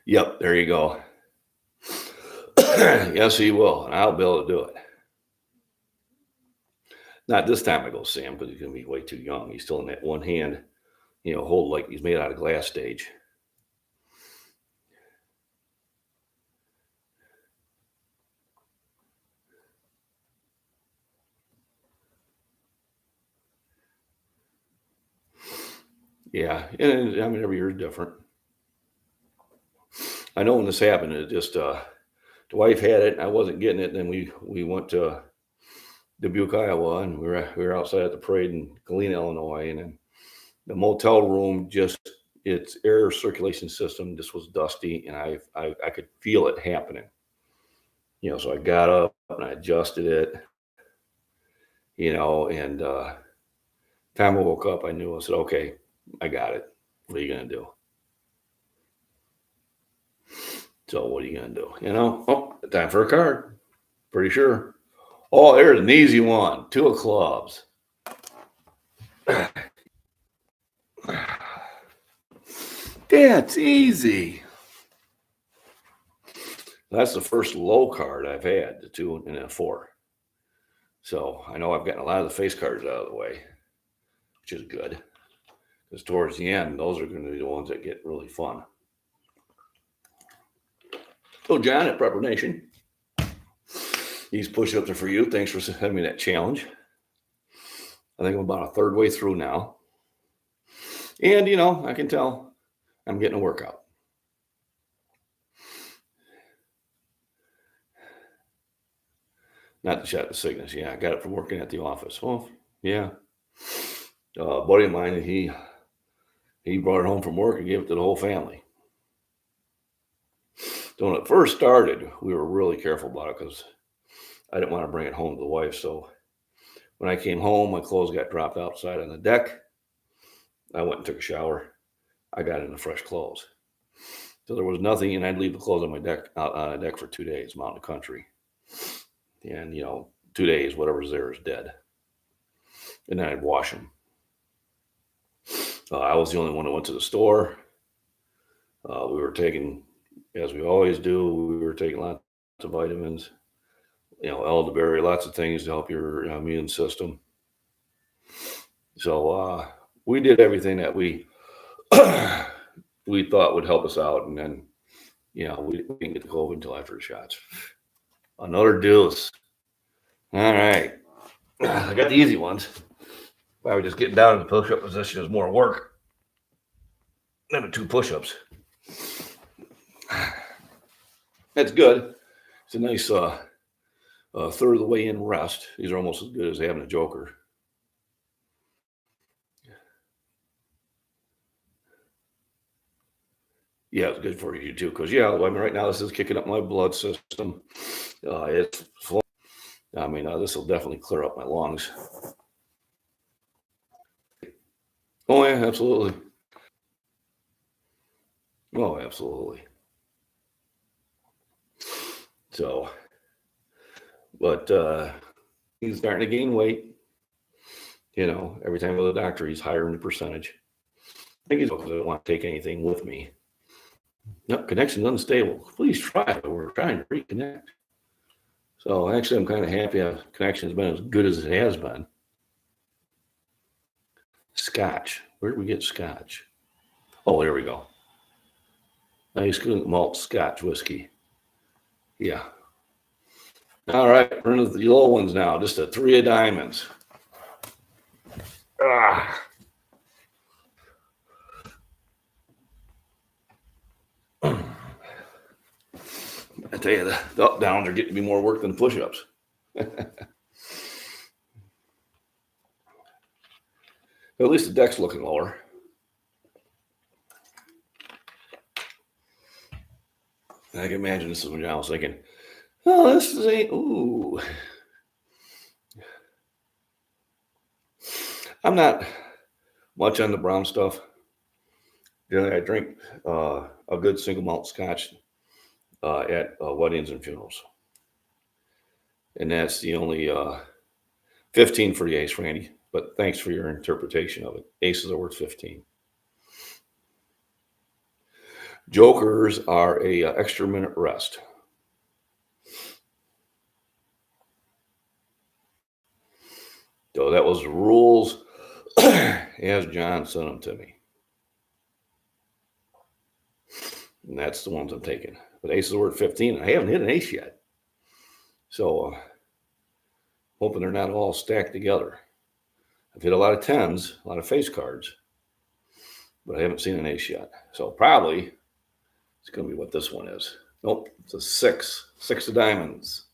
Yep, there you go. Yes, he will, and I'll be able to do it. Not this time I go see him because he's going to be way too young. He's still in that one hand, hold like he's made out of glass stage. Yeah, and every year is different. I know when this happened, it just the wife had it, and I wasn't getting it. And then we went to Dubuque, Iowa, and we were outside at the parade in Galena, Illinois, and then the motel room its air circulation system just was dusty, and I could feel it happening. So I got up and I adjusted it, and time I woke up, I knew. I said, okay, I got it. What are you going to do? So what are you going to do? Oh, time for a card. Pretty sure. Oh, there's an easy one. 2 of clubs. That's easy. That's the first low card I've had, the 2 and a 4. So I know I've gotten a lot of the face cards out of the way, which is good. Because towards the end, those are going to be the ones that get really fun. So John at Prepper Nation, these push-ups are for you. Thanks for sending me that challenge. I think I'm about a third way through now. And, I can tell I'm getting a workout. Not the shot of sickness. Yeah, I got it from working at the office. Well, yeah. A buddy of mine, he brought it home from work and gave it to the whole family. So when it first started, we were really careful about it because I didn't want to bring it home to the wife. So when I came home, my clothes got dropped outside on the deck. I went and took a shower. I got into fresh clothes. So there was nothing, and I'd leave the clothes on my deck, out on a deck for 2 days, out in the country. And, 2 days, whatever's there is dead. And then I'd wash them. I was the only one that went to the store. We were taking, as we always do, we were taking lots of vitamins, elderberry, lots of things to help your immune system. So we did everything that we we thought would help us out. And then, we didn't get the COVID until after the shots. Another deuce. All right. I got the easy ones. Probably just getting down in the push-up position is more work than the 2 push-ups. That's good. It's a nice third of the way in rest. These are almost as good as having a joker. Yeah, it's good for you too. Because right now this is kicking up my blood system. It's full. This will definitely clear up my lungs. Oh yeah, absolutely. Oh, absolutely. So, but he's starting to gain weight. Every time I go to the doctor, he's higher in the percentage. I think he's because I don't want to take anything with me. No, connection's unstable. Please try. We're trying to reconnect. So actually, I'm kind of happy our connection's been as good as it has been. Scotch. Where did we get scotch? Oh, there we go. Nice malt Scotch whiskey. Yeah. All right, we're into the low ones now. Just a 3 of diamonds. Ah. I tell you, the up downs are getting to be more work than the push-ups. At least the deck's looking lower. I can imagine this is when I was thinking, oh, this is ooh. I'm not much on the brown stuff. Generally, I drink a good single malt Scotch at weddings and funerals. And that's the only 15 for the ace, Randy. But thanks for your interpretation of it. Aces are worth 15. Jokers are a extra minute rest. So that was the rules as John sent them to me. And that's the ones I'm taking. But aces are worth 15, and I haven't hit an ace yet. So hoping they're not all stacked together. I've hit a lot of 10s, a lot of face cards, but I haven't seen an ace yet. So probably it's going to be what this one is. Nope, it's a 6 of diamonds.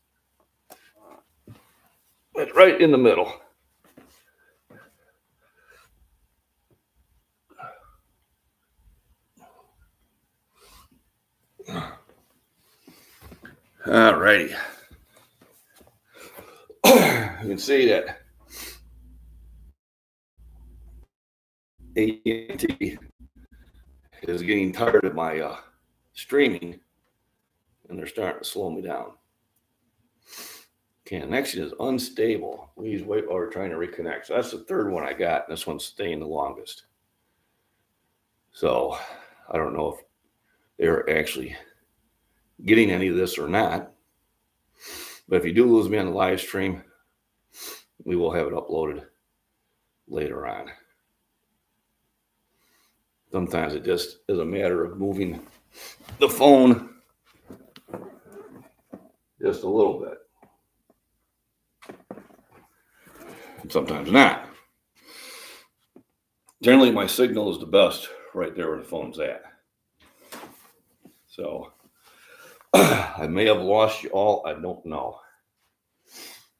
It's right in the middle. All righty. You can see that AT&T is getting tired of my streaming, and they're starting to slow me down. Connection is unstable. Please wait while we're trying to reconnect. So that's the third one I got, and this one's staying the longest. So I don't know if they're actually getting any of this or not. But if you do lose me on the live stream, we will have it uploaded later on. Sometimes it just is a matter of moving the phone just a little bit. And sometimes not. Generally, my signal is the best right there where the phone's at. So I may have lost you all. I don't know.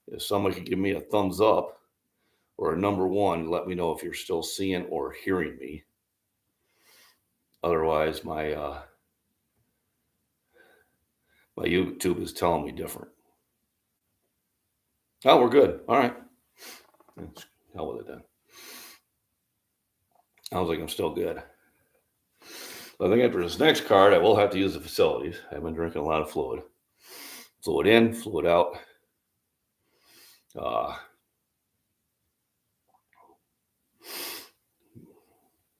If somebody could give me a thumbs up or a number one, let me know if you're still seeing or hearing me. Otherwise, my YouTube is telling me different. Oh, we're good. All right. Let's hell with it then. Sounds like I'm still good. I think after this next card, I will have to use the facilities. I've been drinking a lot of fluid. Fluid in, fluid out.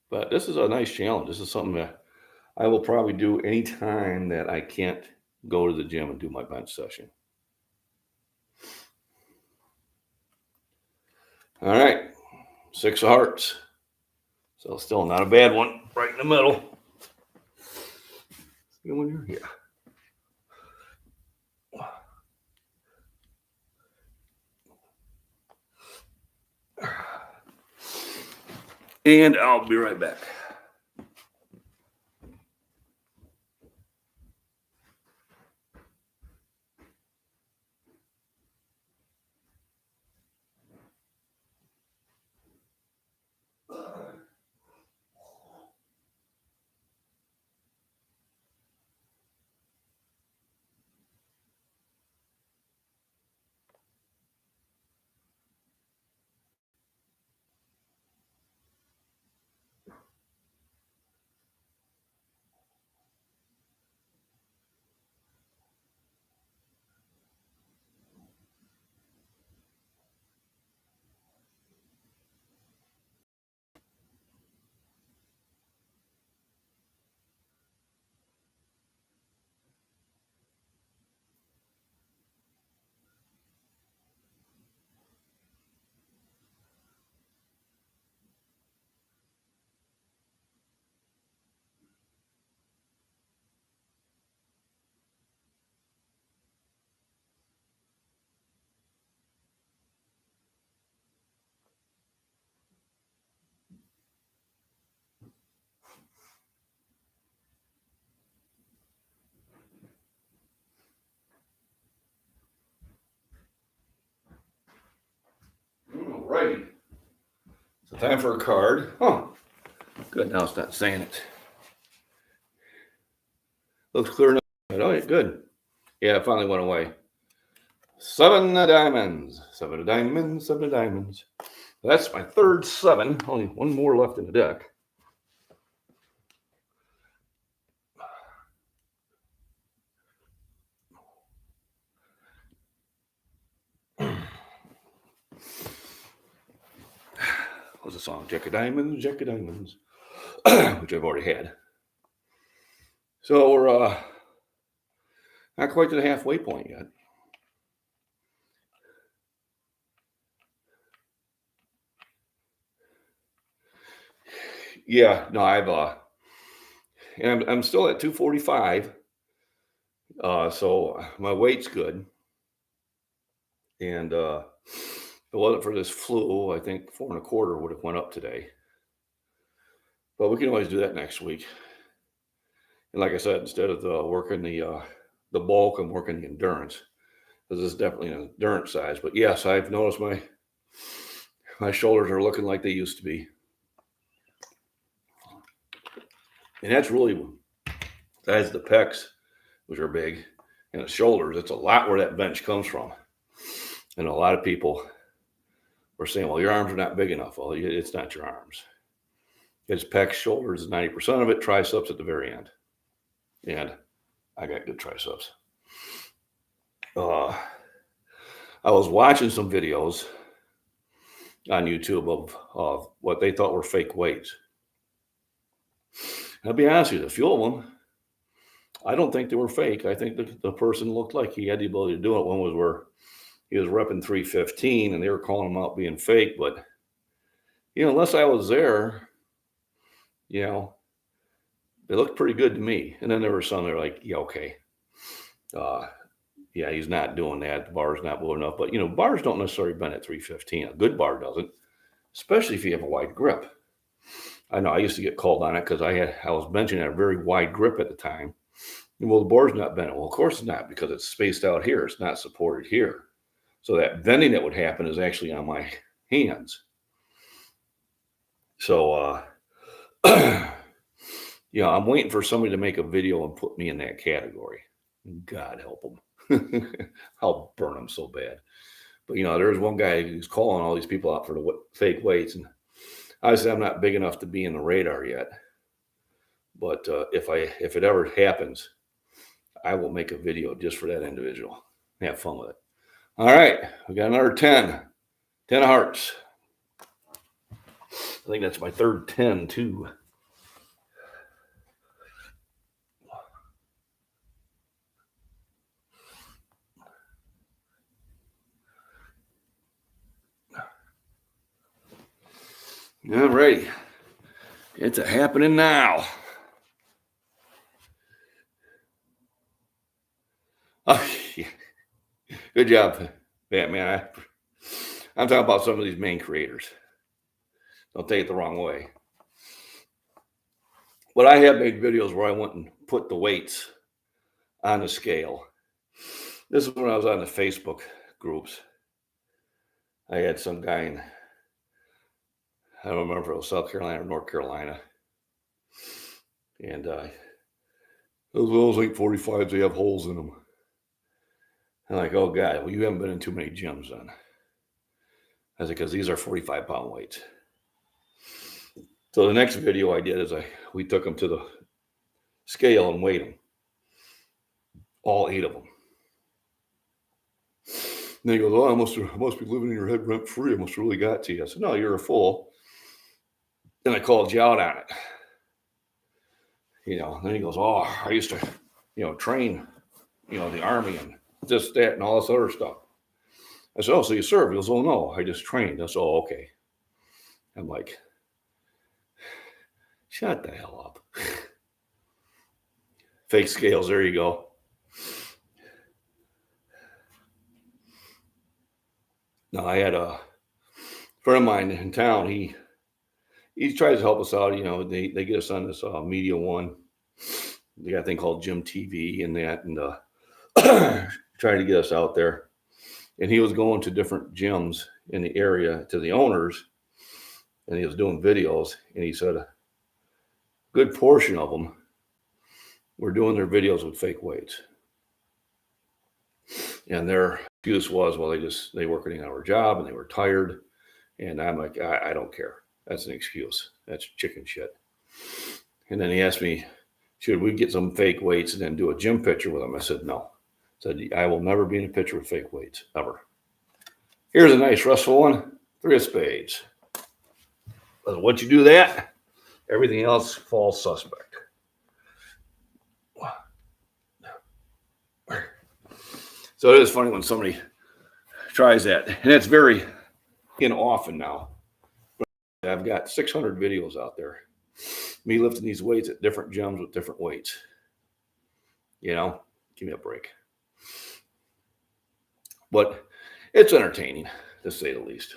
But this is a nice challenge. This is something that I will probably do anytime that I can't go to the gym and do my bench session. All right, 6 of hearts. So still not a bad one, right in the middle. When you're here. And I'll be right back. Alrighty. So time for a card. Oh, good. Now it's not saying it. Looks clear enough. Oh, yeah, good. Yeah, it finally went away. 7 of diamonds. 7 of diamonds. 7 of diamonds. That's my third 7. Only one more left in the deck. What's the song? Jack of Diamonds, Jack of Diamonds, which I've already had. So we're not quite to the halfway point yet. Yeah, no, I'm still at 245. So my weight's good. And if it wasn't for this flu, I think 4 1/4 would have went up today. But we can always do that next week. And like I said, instead of working the bulk, I'm working the endurance. This is definitely an endurance size. But yes, I've noticed my shoulders are looking like they used to be. And that's really, besides the pecs, which are big, and the shoulders, it's a lot where that bench comes from. And a lot of people were saying, well, your arms are not big enough. Well, it's not your arms. His pecs, shoulders, 90% of it, triceps at the very end. And I got good triceps. I was watching some videos on YouTube of what they thought were fake weights. And I'll be honest with you, a few of them, I don't think they were fake. I think the person looked like he had the ability to do it. One was where he was repping 315 and they were calling him out being fake. But, unless I was there, they looked pretty good to me. And then there were some that were like, yeah, okay. Yeah, he's not doing that. The bar's not blowing up. But, bars don't necessarily bend at 315. A good bar doesn't, especially if you have a wide grip. I know I used to get called on it because I was benching at a very wide grip at the time. Well, the bar's not bent. Well, of course it's not, because it's spaced out here. It's not supported here. So that bending that would happen is actually on my hands. So, I'm waiting for somebody to make a video and put me in that category. God help them. I'll burn them so bad. But, there's one guy who's calling all these people out for the fake weights. And obviously I'm not big enough to be in the radar yet. But if it ever happens, I will make a video just for that individual. Have fun with it. All right. We got another 10. 10 of hearts. I think that's my third 10 too. All right. It's a happening now. Oh, yeah. Good job, Batman. I'm talking about some of these main creators. Don't take it the wrong way. But I have made videos where I went and put the weights on the scale. This is when I was on the Facebook groups. I had some guy in, I don't remember if it was South Carolina or North Carolina. And those 845s, they have holes in them. I'm like, oh God, well, you haven't been in too many gyms then. I said, because these are 45-pound weights. So the next video I did is we took them to the scale and weighed them. All 8 of them. And he goes, oh, I must be living in your head rent free. I must have really got to you. I said, no, you're a fool. Then I called you out on it. Then he goes, oh, I used to, train, the Army and this, that, and all this other stuff. I said, oh, so you served? He goes, oh, no, I just trained. I said, oh, okay. I'm like, shut the hell up. Fake scales, there you go. Now, I had a friend of mine in town. He tries to help us out. They get us on this Media One. They got a thing called Gym TV and that, and trying to get us out there. And he was going to different gyms in the area to the owners, and he was doing videos. And he said a good portion of them were doing their videos with fake weights. And their excuse was, well, they work an 8-hour job and they were tired. And I'm like, I don't care. That's an excuse. That's chicken shit. And then he asked me, should we get some fake weights and then do a gym picture with them? I said, no. I said, I will never be in a picture with fake weights, ever. Here's a nice restful one. 3 of spades. But once you do that, everything else falls suspect. So it is funny when somebody tries that. And it's very often now. But I've got 600 videos out there. Me lifting these weights at different gyms with different weights. Give me a break. But it's entertaining, to say the least.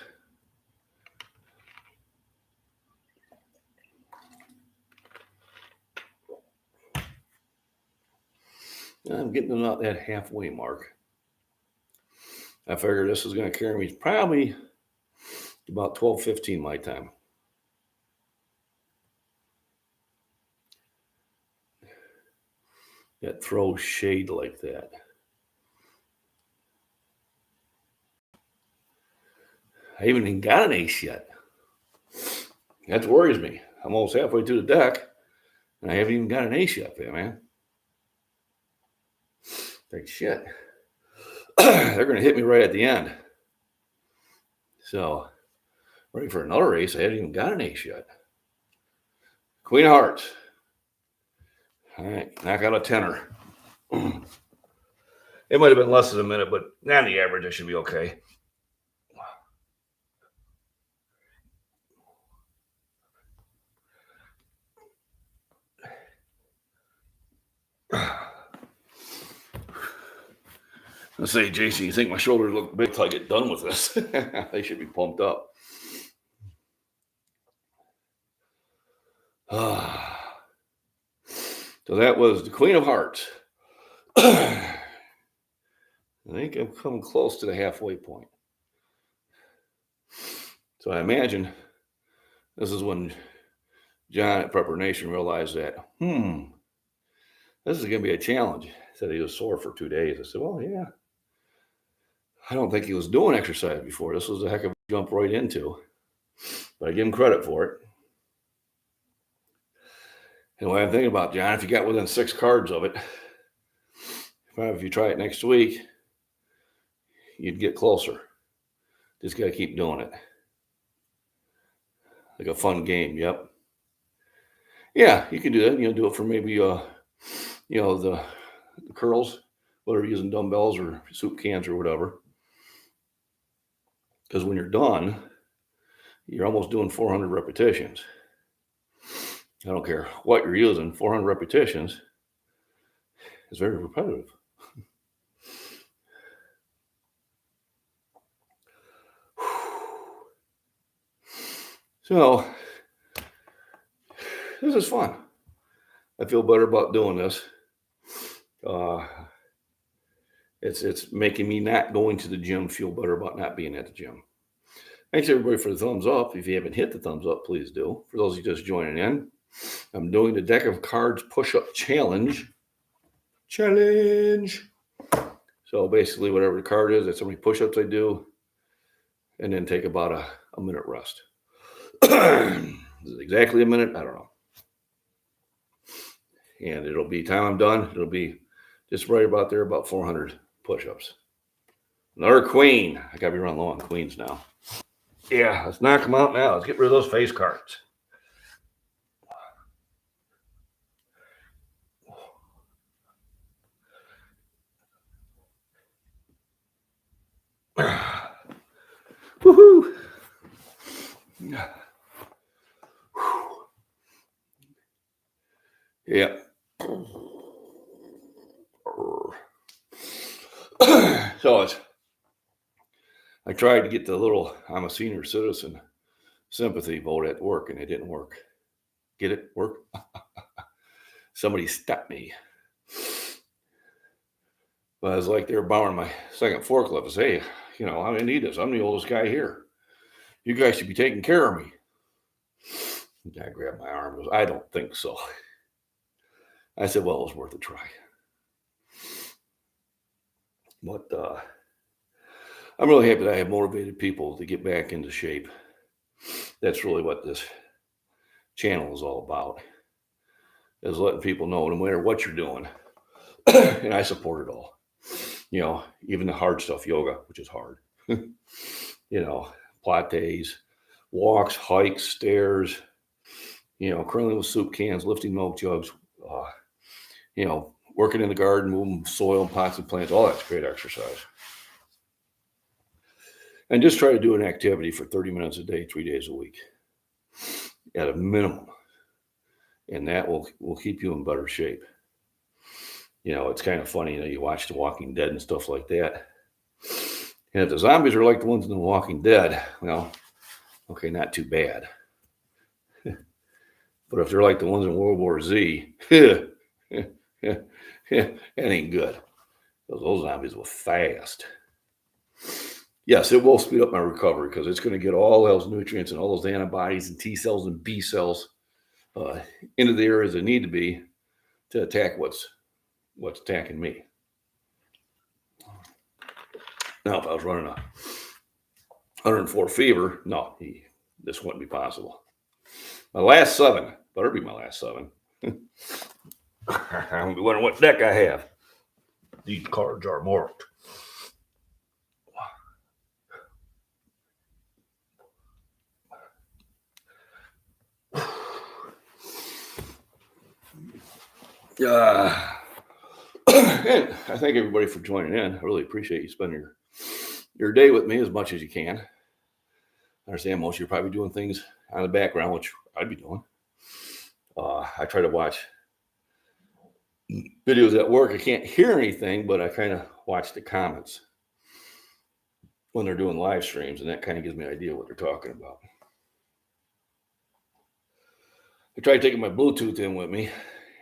I'm getting about that halfway mark. I figure this is going to carry me probably about 12:15 my time. That throws shade like that. I haven't even got an ace yet. That worries me. I'm almost halfway to the deck, and I haven't even got an ace yet, man. Like shit. They're going to hit me right at the end. So, ready for another ace. I haven't even got an ace yet. Queen of hearts. All right, knock out a tenner. It might have been less than a minute, but on the average, I should be okay. Let's say, Jason, you think my shoulders look big till I get done with this? They should be pumped up. So that was the Queen of Hearts. I think I'm coming close to the halfway point. So I imagine this is when John at Prepper Nation realized that, this is going to be a challenge. He said he was sore for 2 days. I said, well, yeah. I don't think he was doing exercise before. This was a heck of a jump right into. But I give him credit for it. And what I'm thinking about, John, if you got within 6 cards of it, if you try it next week, you'd get closer. Just got to keep doing it. Like a fun game, yep. Yeah, you can do that. Do it for maybe, the curls, whether you're using dumbbells or soup cans or whatever. Because when you're done, you're almost doing 400 repetitions. I don't care what you're using, 400 repetitions is very repetitive. So, this is fun. I feel better about doing this. It's making me not going to the gym feel better about not being at the gym. Thanks everybody for the thumbs up. If you haven't hit the thumbs up, please do. For those of you just joining in, I'm doing the deck of cards push-up challenge. So basically whatever the card is, that's how many push-ups I do, and then take about a minute rest. Is it exactly a minute? I don't know. And it'll be, time I'm done, it'll be just right about there, about 400 push-ups. Another queen. I gotta be running low on queens now. Yeah, let's knock them out now. Let's get rid of those face cards. Woohoo! Yeah. So I tried to get the little I'm a senior citizen sympathy vote at work, and it didn't work. Get it? Work? Somebody stopped me. But it's like they were borrowing my second forklift. I say, hey, I need this. I'm the oldest guy here. You guys should be taking care of me. The guy grabbed my arm and goes, I don't think so. I said, well, it was worth a try. But I'm really happy that I have motivated people to get back into shape. That's really what this channel is all about, is letting people know no matter what you're doing, and I support it all. Even the hard stuff, yoga, which is hard. Pilates, walks, hikes, stairs, curling with soup cans, lifting milk jugs, working in the garden, moving soil, pots and plants, all that's great exercise. And just try to do an activity for 30 minutes a day, 3 days a week at a minimum. And that will keep you in better shape. It's kind of funny, you watch The Walking Dead and stuff like that. And if the zombies are like the ones in The Walking Dead, well, okay, not too bad. But if they're like the ones in World War Z, that ain't good. Those zombies were fast. Yes, it will speed up my recovery because it's going to get all those nutrients and all those antibodies and T cells and B cells into the areas they need to be to attack what's attacking me. Now, if I was running a 104 fever, no, this wouldn't be possible. My last 7. Better be my last 7. I'm wondering what deck I have. These cards are marked. And I thank everybody for joining in. I really appreciate you spending your day with me as much as you can. I understand most of you are probably doing things on the background, which I'd be doing. I try to watch videos at work. I can't hear anything, but I kind of watch the comments when they're doing live streams, and that kind of gives me an idea what they're talking about. I tried taking my Bluetooth in with me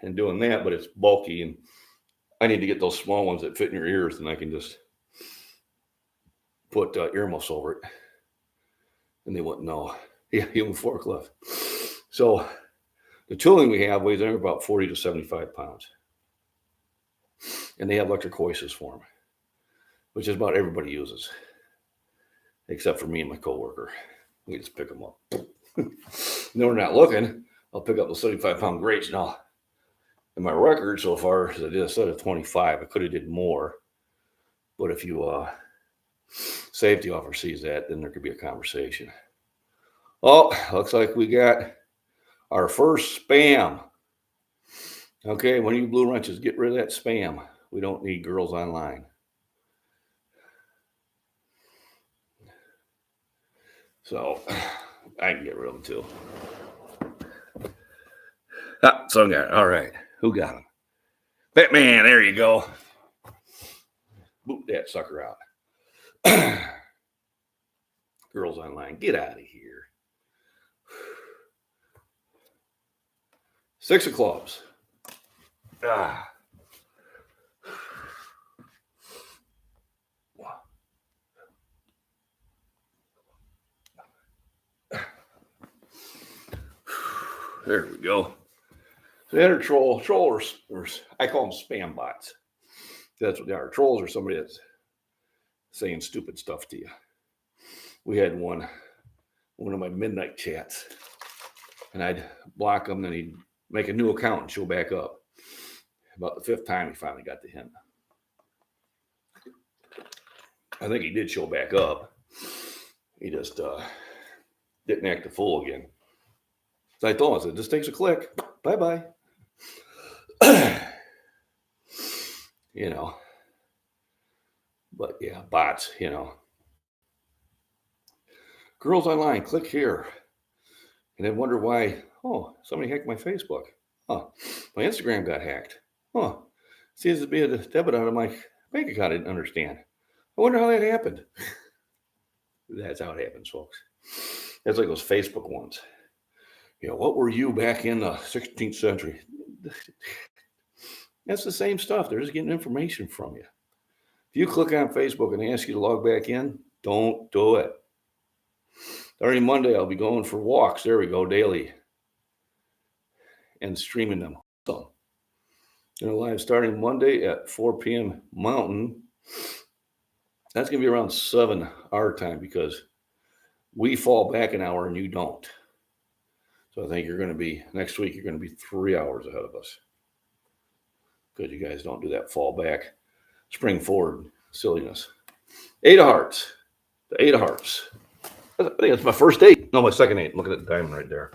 and doing that, but it's bulky, and I need to get those small ones that fit in your ears, and I can just put earmuffs over it, and they wouldn't know. Yeah, even forklift. So the tooling we have weighs about 40 to 75 pounds. And they have electric hoists for them, which is about everybody uses, except for me and my coworker. We just pick them up. No, we're not looking. I'll pick up the 75-pound grates now. And my record so far is I did a set of 25. I could have did more, but if you safety officer sees that, then there could be a conversation. Oh, looks like we got our first spam. Okay, when you blue wrenches, get rid of that spam. We don't need girls online. So I can get rid of them too. Some guy. All right. Who got him? Batman. There you go. Boot that sucker out. Girls online. Get out of here. 6 of clubs. There we go. So the other trollers, I call them spam bots. That's what they are. Trolls are somebody that's saying stupid stuff to you. We had one of my midnight chats, and I'd block him, and he'd make a new account and show back up. About the 5th time, he finally got to him. I think he did show back up. He just didn't act a fool again. So I told him, I said, this takes a click. Bye-bye. You know. But yeah, bots, you know. Girls online, click here. And then wonder why, somebody hacked my Facebook. My Instagram got hacked. Seems to be a debit out of my bank account. I didn't understand. I wonder how that happened. That's how it happens, folks. That's like those Facebook ones. You know, what were you back in the 16th century? That's the same stuff. They're just getting information from you. If you click on Facebook and they ask you to log back in, don't do it. Starting Monday, I'll be going for walks. There we go, daily. And streaming them. So, live starting Monday at 4 p.m. Mountain. That's going to be around 7 our time because we fall back an hour and you don't. So I think next week, you're going to be 3 hours ahead of us. Because you guys don't do that fall back, spring forward silliness. 8 of hearts. The 8 of hearts. I think that's my first 8. No, my second 8. Look at that diamond right there.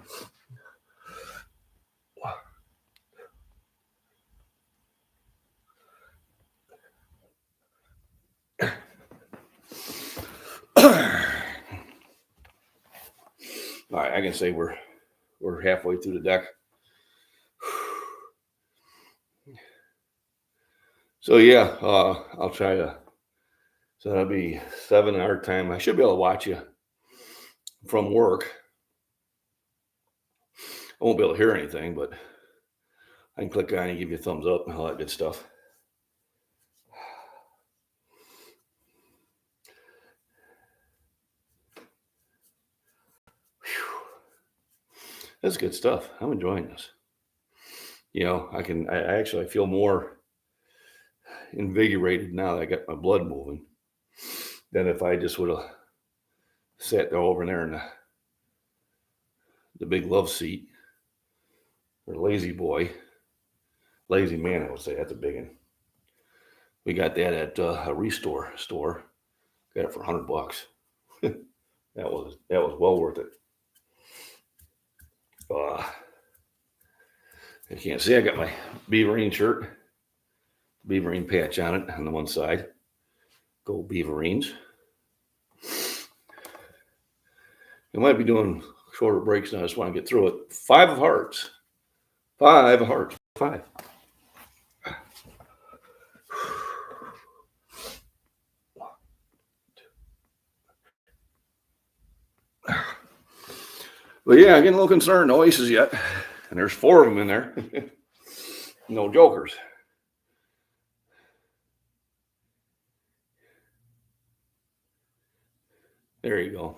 All right, I can say we're halfway through the deck. So yeah, I'll try to. So that'll be 7 our time. I should be able to watch you from work. I won't be able to hear anything, but I can click on and give you a thumbs up and all that good stuff. That's good stuff. I'm enjoying this. You know, I feel more invigorated now that I got my blood moving than if I just would have sat there over there in the big love seat, or lazy boy, lazy man, I would say. That's a big one. We got that at a Restore store. Got it for $100. That was well worth it. You can't see, I got my Beaverine shirt, Beaverine patch on it on the one side. Go Beaverines. I might be doing shorter breaks now. I just want to get through it. 5 of hearts. 5 of hearts. 5. But yeah, I'm getting a little concerned. No aces yet. And there's 4 of them in there. No jokers. There you go.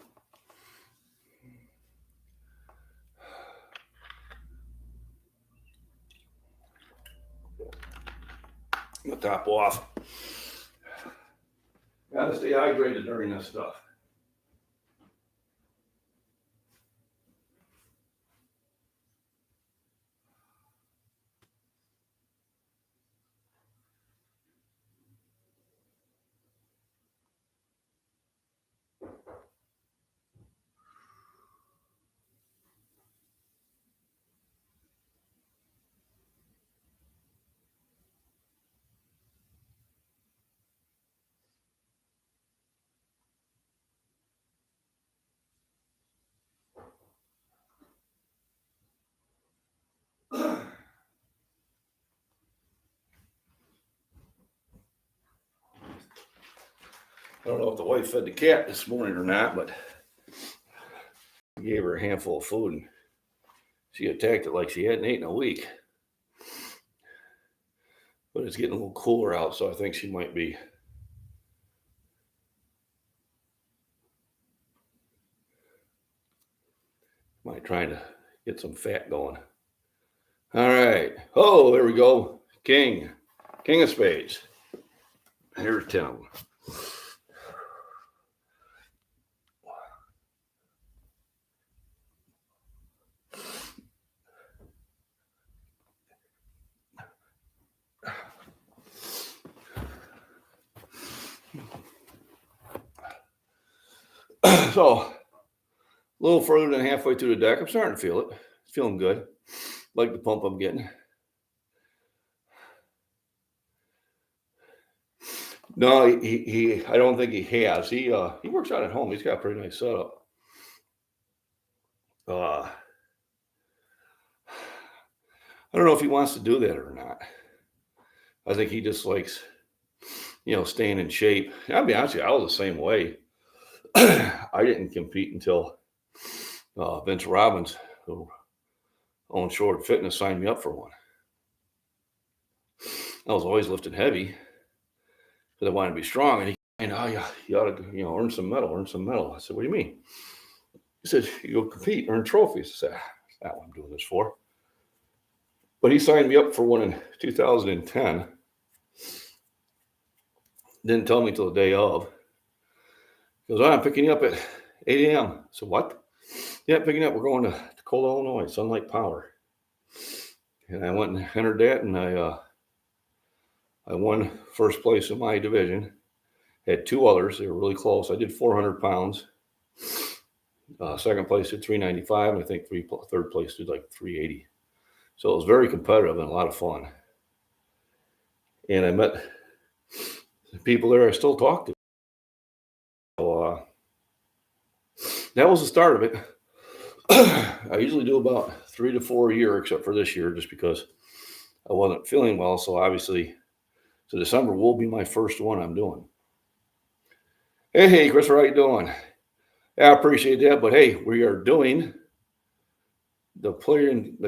I'm gonna top off. Gotta stay hydrated during this stuff. I don't know if the wife fed the cat this morning or not, but I gave her a handful of food and she attacked it like she hadn't eaten a week. But it's getting a little cooler out, so I think she might be trying to get some fat going. All right. Oh, there we go. King of spades. Here's 10 of them. So, a little further than halfway through the deck. I'm starting to feel it. It's feeling good. Like the pump I'm getting. No, he I don't think he has. He works out at home. He's got a pretty nice setup. I don't know if he wants to do that or not. I think he just likes, staying in shape. I'll be honest with you, I was the same way. I didn't compete until Vince Robbins, who owns Short Fitness, signed me up for one. I was always lifting heavy because I wanted to be strong. And he you ought to, earn some medal. I said, what do you mean? He said, you go compete, earn trophies. I said, that's not what I'm doing this for. But he signed me up for one in 2010. Didn't tell me till the day of. He goes, I'm picking you up at 8 a.m. I said, what? Yeah, picking up. We're going to Tacoma, Illinois, Sunlight Power. And I went and entered that, and I won first place in my division. Had 2 others. They were really close. I did 400 pounds. Second place did 395, and I think third place did like 380. So it was very competitive and a lot of fun. And I met people there I still talk to. So that was the start of it. I usually do about 3 to 4 a year, except for this year, just because I wasn't feeling well. So obviously, December will be my first one I'm doing. Hey, Chris, how you doing? Yeah, I appreciate that. But hey, we are doing the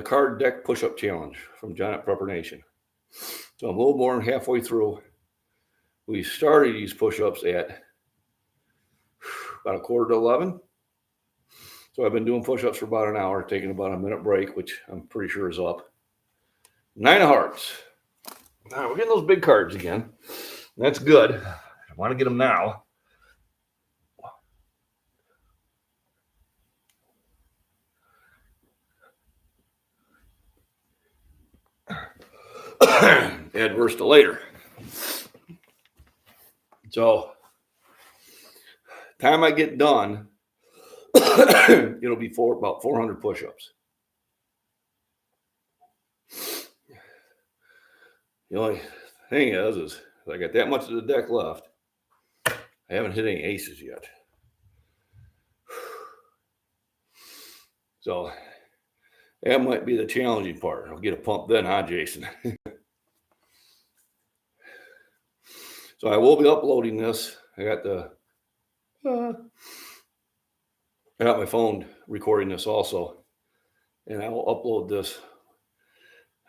card deck push-up challenge from Giant Prepper Nation. So I'm a little more than halfway through. We started these push-ups at about 10:45. So I've been doing push-ups for about an hour, taking about a minute break, which I'm pretty sure is up. 9 of hearts. Now we're getting those big cards again. That's good. I want to get them now. Add worse to later. So, time I get done, it'll be about 400 push-ups. The only thing is I got that much of the deck left. I haven't hit any aces yet. So that might be the challenging part. I'll get a pump then, huh, Jason? So I will be uploading this. I got my phone recording this also, and I will upload this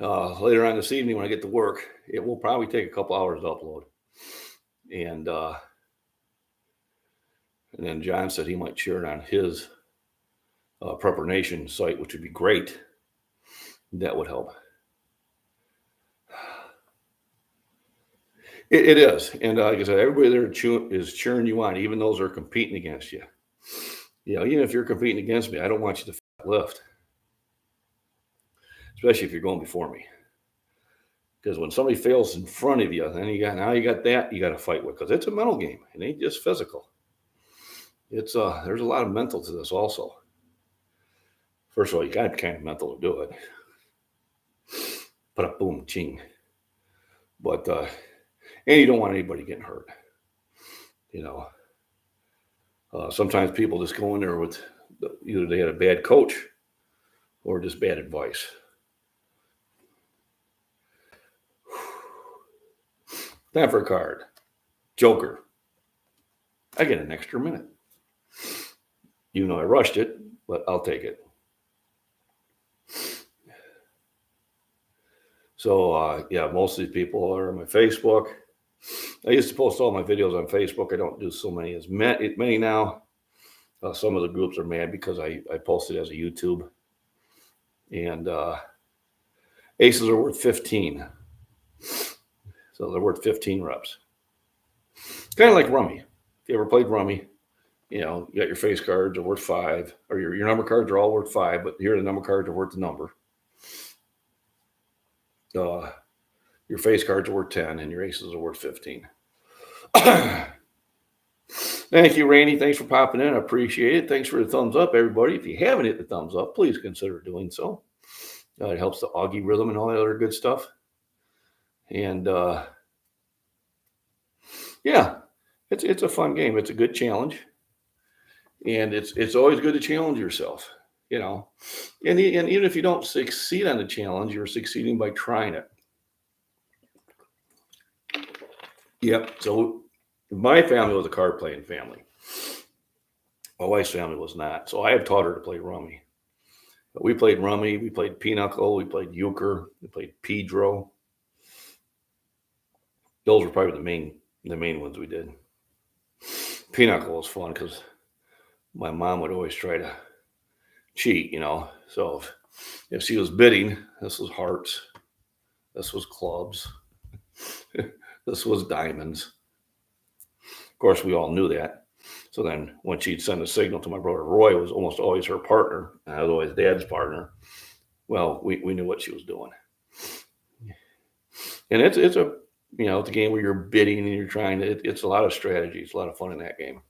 later on this evening when I get to work. It will probably take a couple hours to upload, and then John said he might share it on his Prepper Nation site, which would be great. That would help. It is, and like I said, everybody there is cheering you on, even those that are competing against you. Even if you're competing against me, I don't want you to lift, especially if you're going before me. Because when somebody fails in front of you, then you got that you got to fight with, because it's a mental game. It ain't just physical. It's there's a lot of mental to this also. First of all, you got kind of mental to do it. Put up, boom, ching. But and you don't want anybody getting hurt. Sometimes people just go in there with either they had a bad coach or just bad advice. Time for a card. Joker. I get an extra minute. Even though I rushed it, but I'll take it. So, most of these people are on my Facebook. I used to post all my videos on Facebook. I don't do so many as many now. Some of the groups are mad because I post it as a YouTube. And aces are worth 15. So they're worth 15 reps. Kind of like rummy. If you ever played rummy, you got your face cards are worth 5, or your number cards are all worth 5, but here the number cards are worth the number. Your face cards are worth 10, and your aces are worth 15. Thank you, Randy. Thanks for popping in. I appreciate it. Thanks for the thumbs up, everybody. If you haven't hit the thumbs up, please consider doing so. It helps the Augie rhythm and all that other good stuff. And it's a fun game. It's a good challenge, and it's always good to challenge yourself. And even if you don't succeed on the challenge, you're succeeding by trying it. Yep. So my family was a card playing family. My wife's family was not. So I have taught her to play rummy. But we played rummy. We played pinochle. We played euchre. We played pedro. Those were probably the main ones we did. Pinochle was fun because my mom would always try to cheat, So if she was bidding, this was hearts. This was clubs. This was diamonds. Of course, we all knew that. So then when she'd send a signal to my brother Roy, it was almost always her partner, and I was always Dad's partner. Well, we knew what she was doing. And it's a it's a game where you're bidding and you're trying to, it's a lot of strategy. It's a lot of fun in that game.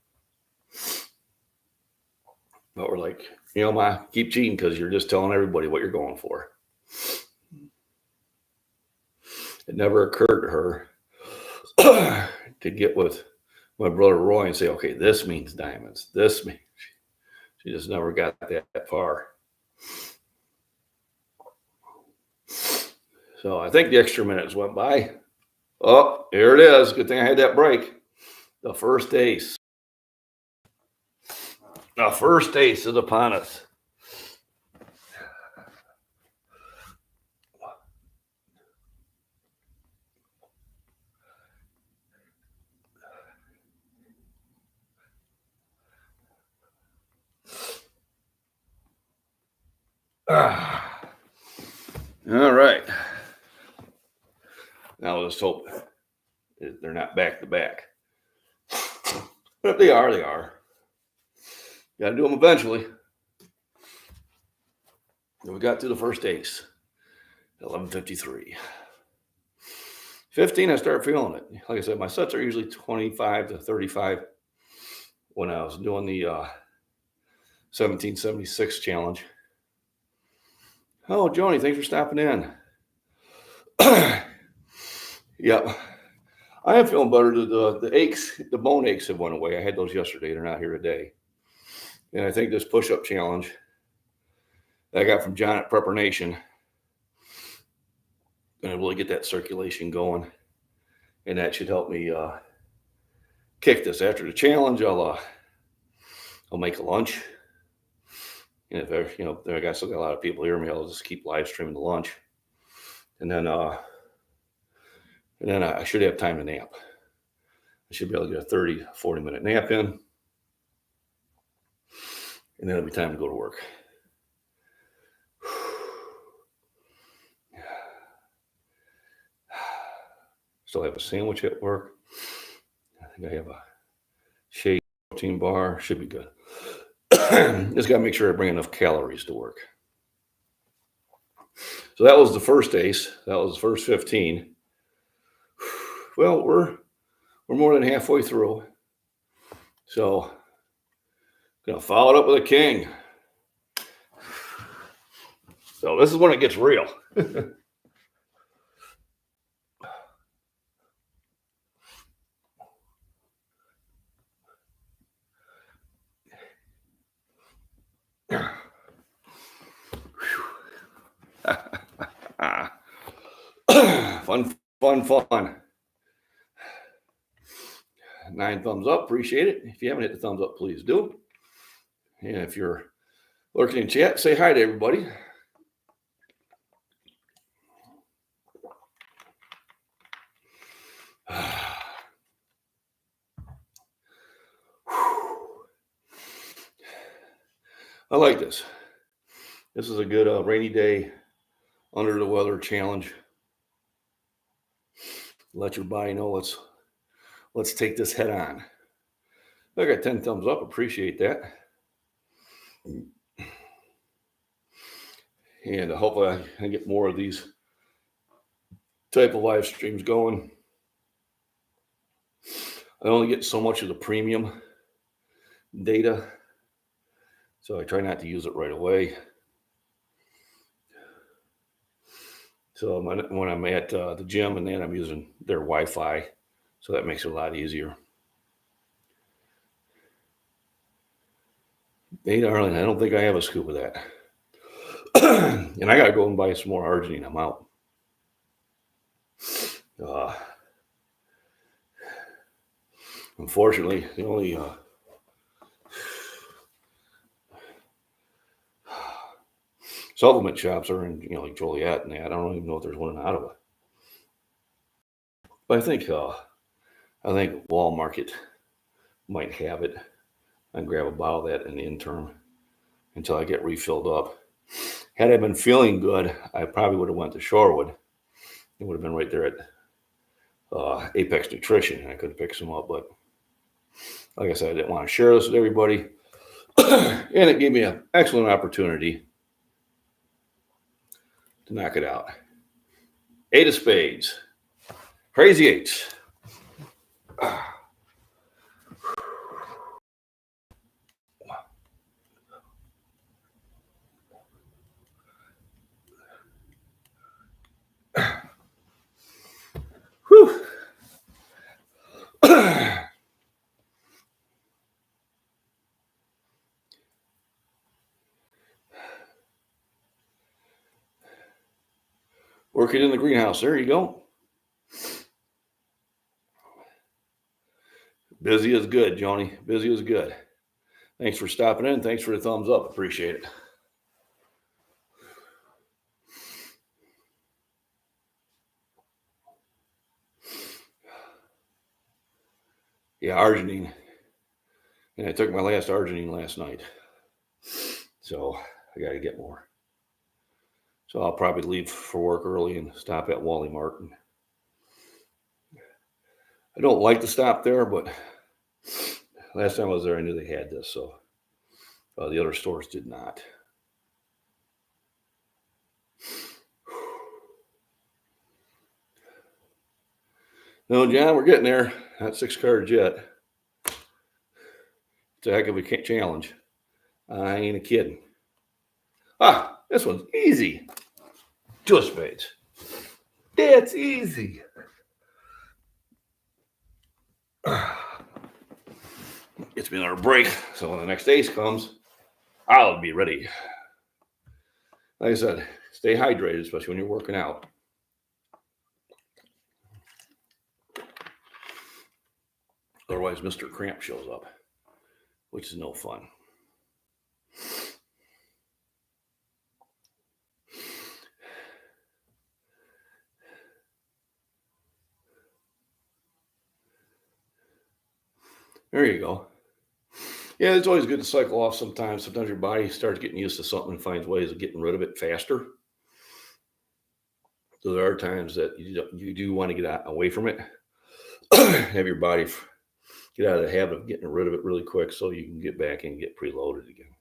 But we're like, Ma, keep cheating because you're just telling everybody what you're going for. It never occurred to her to get with my brother Roy and say, okay, this means diamonds. This means, she just never got that far. So I think the extra minutes went by. Oh, here it is. Good thing I had that break. The first ace. The first ace is upon us. All right. Now let's hope they're not back to back. But if they are, they are. Got to do them eventually. And we got to the first ace, 11:53. 15, I start feeling it. Like I said, my sets are usually 25 to 35 when I was doing the 1776 challenge. Oh, Joni, thanks for stopping in. Yep. I am feeling better. The aches, the bone aches have went away. I had those yesterday. They're not here today. And I think this push-up challenge that I got from John at Prepper Nation going to really get that circulation going. And that should help me kick this. After the challenge, I'll make a lunch. And if I still got a lot of people hearing me, I'll just keep live streaming the lunch. And then I should have time to nap. I should be able to get a 30, 40-minute nap in. And then it'll be time to go to work. Still have a sandwich at work. I think I have a shake protein bar. Should be good. Just got to make sure I bring enough calories to work. So that was the first ace. That was the first 15. Well, we're more than halfway through. So gonna follow it up with a king. So this is when it gets real. Fun. 9 thumbs up. Appreciate it. If you haven't hit the thumbs up, please do. And if you're lurking in chat, say hi to everybody. I like this. This is a good rainy day, under the weather challenge. Let your body know let's take this head on. I got 10 thumbs up. Appreciate that. And hopefully I can get more of these type of live streams going. I only get so much of the premium data, so I try not to use it right away. So when I'm at the gym and then I'm using their Wi-Fi, so that makes it a lot easier. Beta Arlene, I don't think I have a scoop of that. And I got to go and buy some more arginine. I'm out. Unfortunately, the only supplement shops are in, like Joliet and that. I don't even know if there's one in Ottawa. But I think Walmart might have it. I can grab a bottle of that in the interim until I get refilled up. Had I been feeling good, I probably would have went to Shorewood. It would have been right there at Apex Nutrition, and I could have picked some up. But like I said, I didn't want to share this with everybody. And it gave me an excellent opportunity to knock it out. 8 of spades. Crazy 8s. Whew. Working in the greenhouse. There you go. Busy is good, Joni. Busy is good. Thanks for stopping in. Thanks for the thumbs up. Appreciate it. Yeah, arginine. And I took my last arginine last night. So I got to get more. So I'll probably leave for work early and stop at Wally Martin. I don't like to stop there, but last time I was there, I knew they had this. So the other stores did not. No, John, we're getting there. Not 6 cards yet. It's a heck of a challenge. I ain't a kidding. Ah, this one's easy. 2 of spades. That's easy. Gets me another break, so when the next ace comes, I'll be ready. Like I said, stay hydrated, especially when you're working out. Otherwise, Mr. Cramp shows up, which is no fun. There you go. Yeah, it's always good to cycle off sometimes. Sometimes your body starts getting used to something and finds ways of getting rid of it faster. So there are times that you do want to get away from it. Have your body get out of the habit of getting rid of it really quick so you can get back and get preloaded again.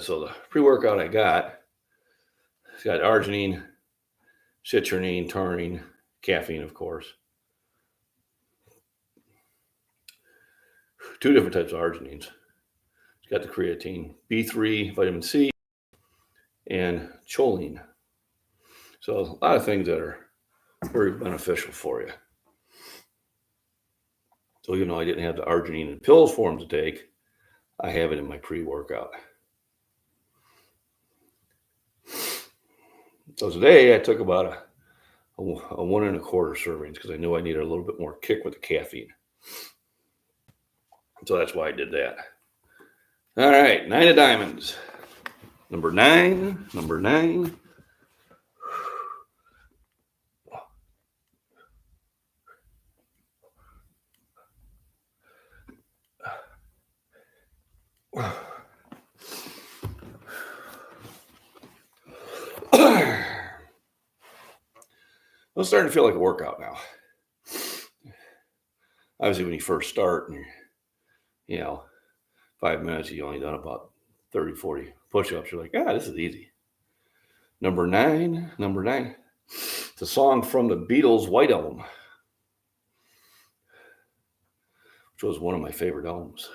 So the pre-workout I got, it's got arginine, citrulline, taurine, caffeine, of course. 2 different types of arginines. It's got the creatine, B3, vitamin C, and choline. So a lot of things that are very beneficial for you. So even though I didn't have the arginine in pills form to take, I have it in my pre-workout. So today I took about a 1 1/4 servings because I knew I needed a little bit more kick with the caffeine. So that's why I did that. All right, 9 of diamonds. Number 9. It's starting to feel like a workout now. Obviously, when you first start and 5 minutes, you only done about 30, 40 push-ups. You're like, this is easy. Number 9. It's a song from the Beatles' White Album, which was one of my favorite albums.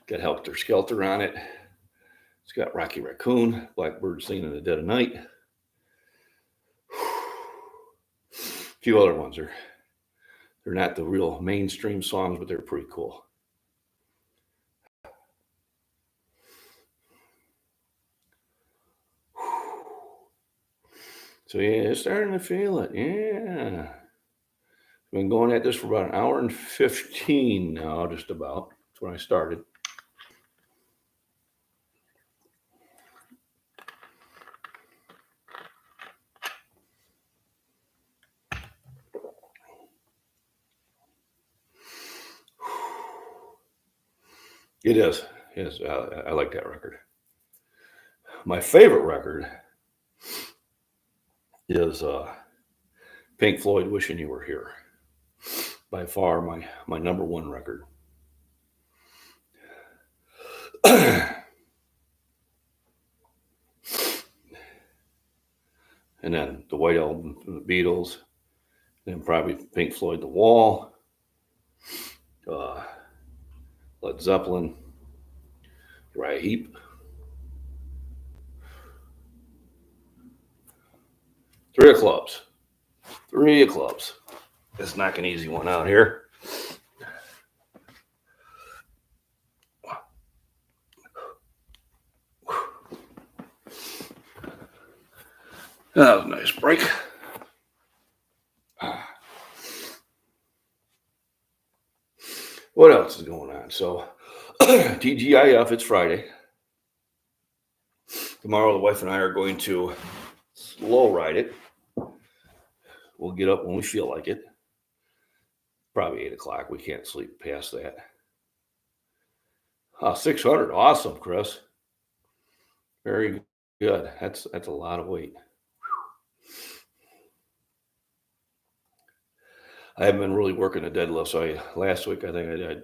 Got Helter Skelter on it. It's got Rocky Raccoon, Blackbird Singing in the Dead of Night. A few other ones. They're not the real mainstream songs, but they're pretty cool. So yeah, it's starting to feel it. Yeah. I've been going at this for about 1 hour and 15 now, just about. That's when I started. It is. Yes, I like that record. My favorite record is Pink Floyd, Wishing You Were Here. By far my number 1 record. And then the White Album from the Beatles. Then probably Pink Floyd, The Wall. Led Zeppelin. Uriah Heep. 3 of clubs. 3 of clubs. Let's knock an easy one out here. That was a nice break. What else is going on? So, TGIF, it's Friday. Tomorrow, the wife and I are going to slow ride it. We'll get up when we feel like it. Probably 8 o'clock. We can't sleep past that. 600. Awesome, Chris. Very good. That's a lot of weight. I haven't been really working the deadlift. So last week, I think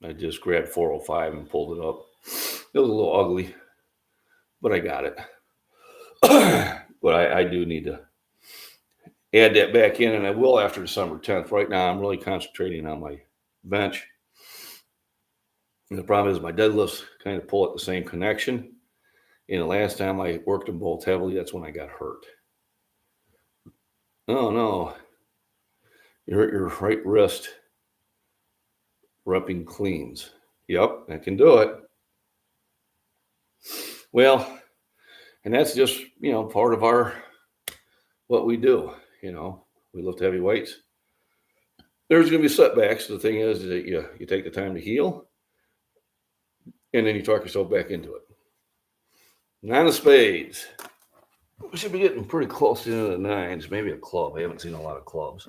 I just grabbed 405 and pulled it up. It was a little ugly, but I got it. But I do need to add that back in, and I will after December 10th. Right now, I'm really concentrating on my bench. And the problem is my deadlifts kind of pull at the same connection. And the last time I worked them both heavily, that's when I got hurt. Oh no, you hurt your right wrist repping cleans. Yep, I can do it. Well, and that's just, part of what we do. We lift heavy weights. There's going to be setbacks. The thing is that you take the time to heal, and then you talk yourself back into it. 9 of spades. We should be getting pretty close to the 9s. Maybe a club. I haven't seen a lot of clubs.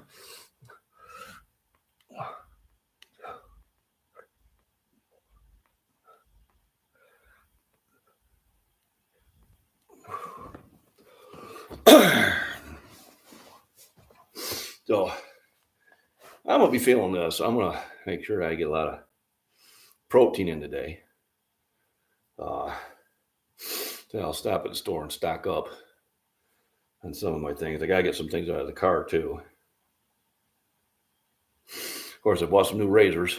So I'm going to be feeling this. I'm going to make sure I get a lot of protein in today. Then I'll stop at the store and stock up on some of my things. I got to get some things out of the car too. Of course, I bought some new razors.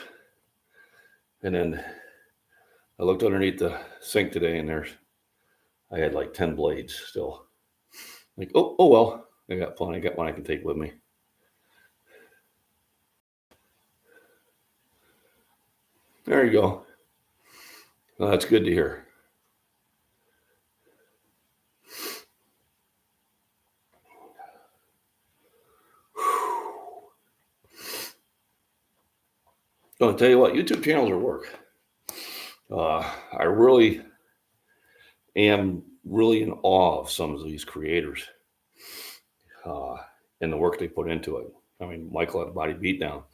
And then I looked underneath the sink today, and I had like 10 blades still. Like, oh well, I got plenty. I got one I can take with me. There you go. Well, that's good to hear. I'll tell you what, YouTube channels are work. I really am in awe of some of these creators and the work they put into it. I mean, Michael at the Body Beatdown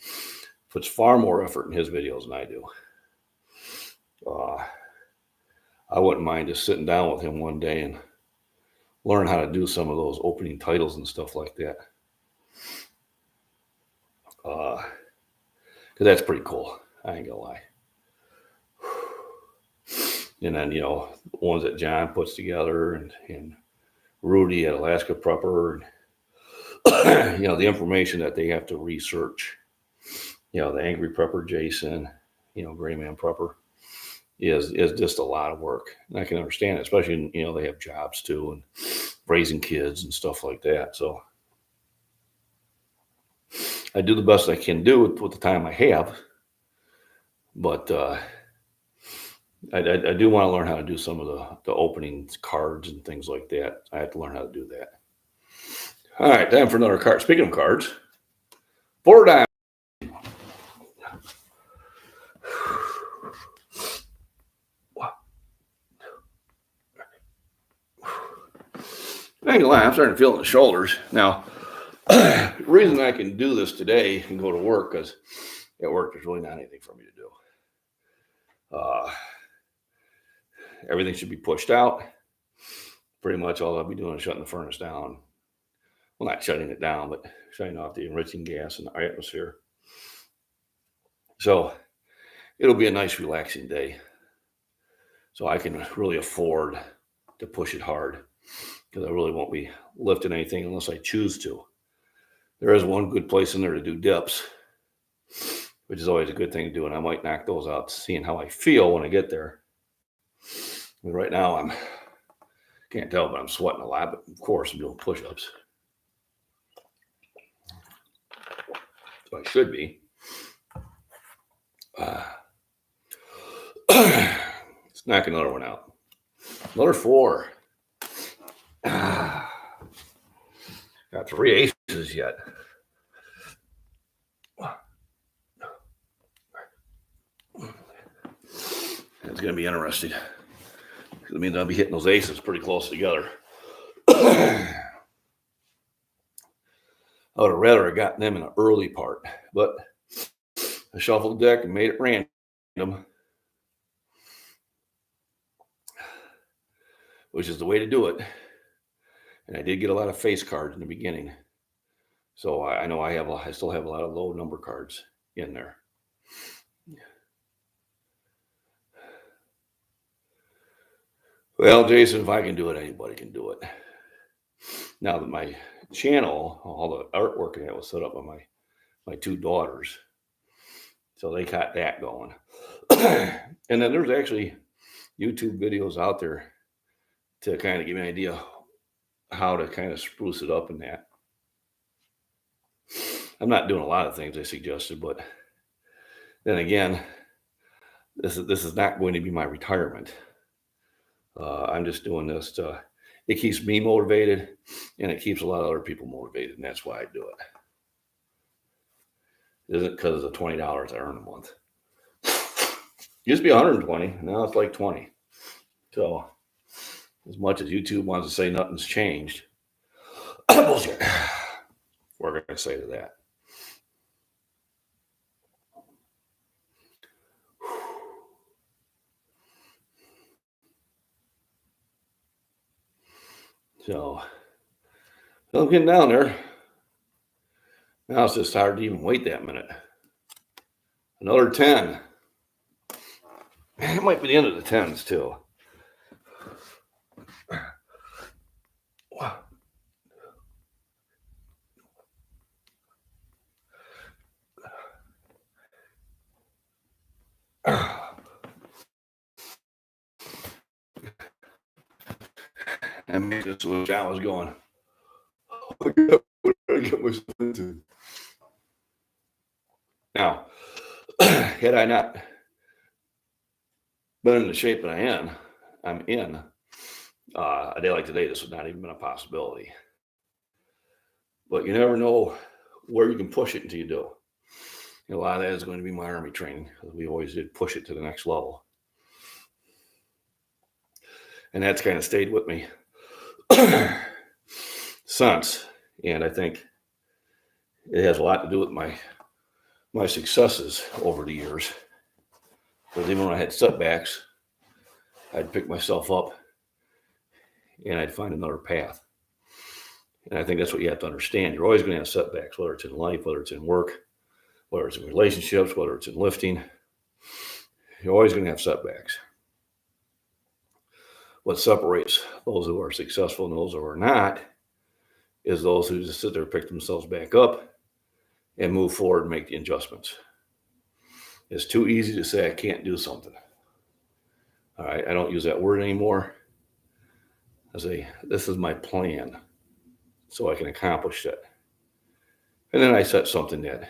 puts far more effort in his videos than I do. I wouldn't mind just sitting down with him one day and learn how to do some of those opening titles and stuff like that. Because that's pretty cool. I ain't gonna lie. And then, the ones that John puts together and Rudy at Alaska Prepper, and, the information that they have to research. The Angry Prepper, Jason, Gray Man Prepper is just a lot of work. And I can understand it, especially, they have jobs too and raising kids and stuff like that. So I do the best I can do with the time I have. But I do want to learn how to do some of the opening cards and things like that. I have to learn how to do that. All right, time for another card. Speaking of cards, 4 dimes. I ain't gonna lie, I'm starting to feel it in the shoulders. Now, the reason I can do this today and go to work, because at work there's really not anything for me to do. Everything should be pushed out. Pretty much all I'll be doing is shutting the furnace down. Well, not shutting it down, but shutting off the enriching gas in the atmosphere. So it'll be a nice, relaxing day. So I can really afford to push it hard, because I really won't be lifting anything unless I choose to. There is one good place in there to do dips, which is always a good thing to do, and I might knock those out, seeing how I feel when I get there. I mean, right now can't tell, but I'm sweating a lot, but of course I'm doing push-ups. So I should be. Let's knock another one out. Another 4. Got 3 aces yet. It's going to be interesting. It means I'll be hitting those aces pretty close together. I would have rather have gotten them in an early part, but I shuffled the deck and made it random, which is the way to do it. And I did get a lot of face cards in the beginning, so I know I still have a lot of low number cards in there. Well, Jason, if I can do it, anybody can do it. Now that my channel, all the artwork in it was set up by my two daughters, so they got that going. And then there's actually YouTube videos out there to kind of give me an idea how to kind of spruce it up in that. I'm not doing a lot of things I suggested, but then again, this is not going to be my retirement. I'm just doing this to, it keeps me motivated, and it keeps a lot of other people motivated, and that's why I do it. It isn't because of the $20 I earn a month. Used to be 120, now it's like 20. So as much as YouTube wants to say nothing's changed, bullshit. We're going to say to that. So I'm getting down there. Now it's just hard to even wait that minute. Another 10. It might be the end of the 10s too. Wow. And maybe that's what I was going. What did I get myself into? Now, had I not been in the shape that I'm in, a day like today, this would not even been a possibility. But you never know where you can push it until you do. A lot of that is going to be my Army training. We always did push it to the next level. And that's kind of stayed with me since. And I think it has a lot to do with my successes over the years. Because even when I had setbacks, I'd pick myself up and I'd find another path. And I think that's what you have to understand. You're always going to have setbacks, whether it's in life, whether it's in work, whether it's in relationships, whether it's in lifting. You're always going to have setbacks. What separates those who are successful and those who are not is those who just sit there, pick themselves back up, and move forward and make the adjustments. It's too easy to say I can't do something. All right, I don't use that word anymore. I say, this is my plan so I can accomplish that. And then I set something that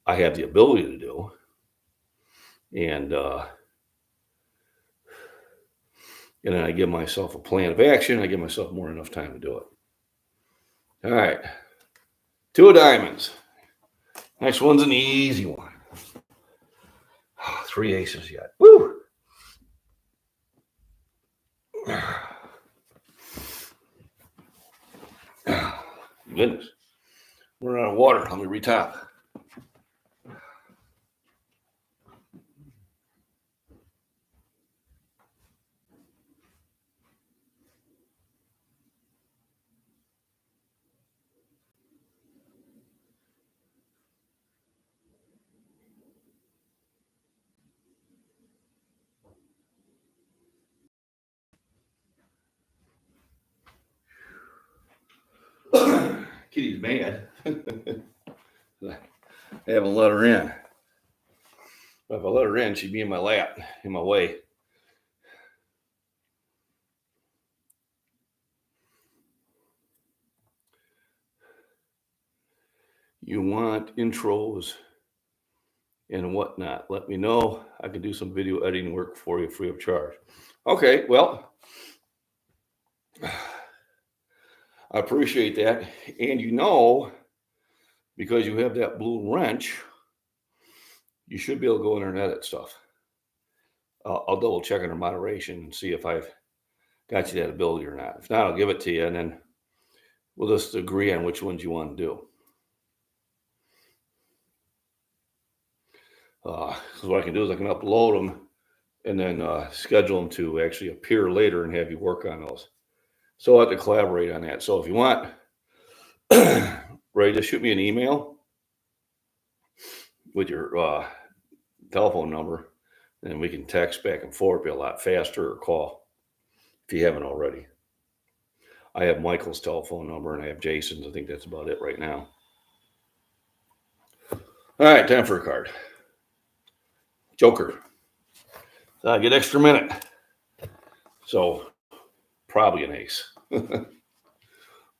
I have the ability to do. And then I give myself a plan of action. I give myself more than enough time to do it. All right. 2 of diamonds. Next one's an easy one. 3 aces yet. Woo! Goodness. We're out of water. Let me retop. Kitty's mad. I haven't let her in. If I let her in, she'd be in my lap, in my way. You want intros and whatnot, let me know. I can do some video editing work for you free of charge. Okay, well, I appreciate that. And because you have that blue wrench, you should be able to go in there and edit stuff. I'll double check under moderation and see if I've got you that ability or not. If not, I'll give it to you, and then we'll just agree on which ones you want to do. Because what I can do is I can upload them and then schedule them to actually appear later and have you work on those. So I'll have to collaborate on that. So if you want, Ray, just shoot me an email with your telephone number, and we can text back and forth. Be a lot faster, or call if you haven't already. I have Michael's telephone number and I have Jason's. I think that's about it right now. All right, time for a card. Joker. So I get extra minute. So probably an ace.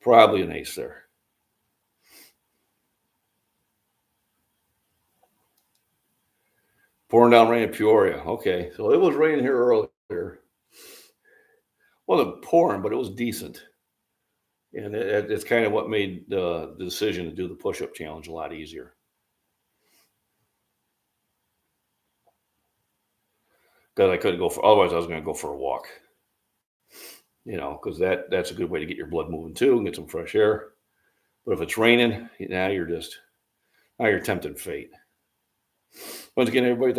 Probably an ace there. Pouring down rain in Peoria. Okay, so it was raining here earlier. Wasn't pouring, but it was decent. And it's kind of what made the decision to do the push-up challenge a lot easier. Because I couldn't go for, otherwise I was going to go for a walk. You know, because that's a good way to get your blood moving too and get some fresh air. But if it's raining, now you're tempting fate. Once again, everybody,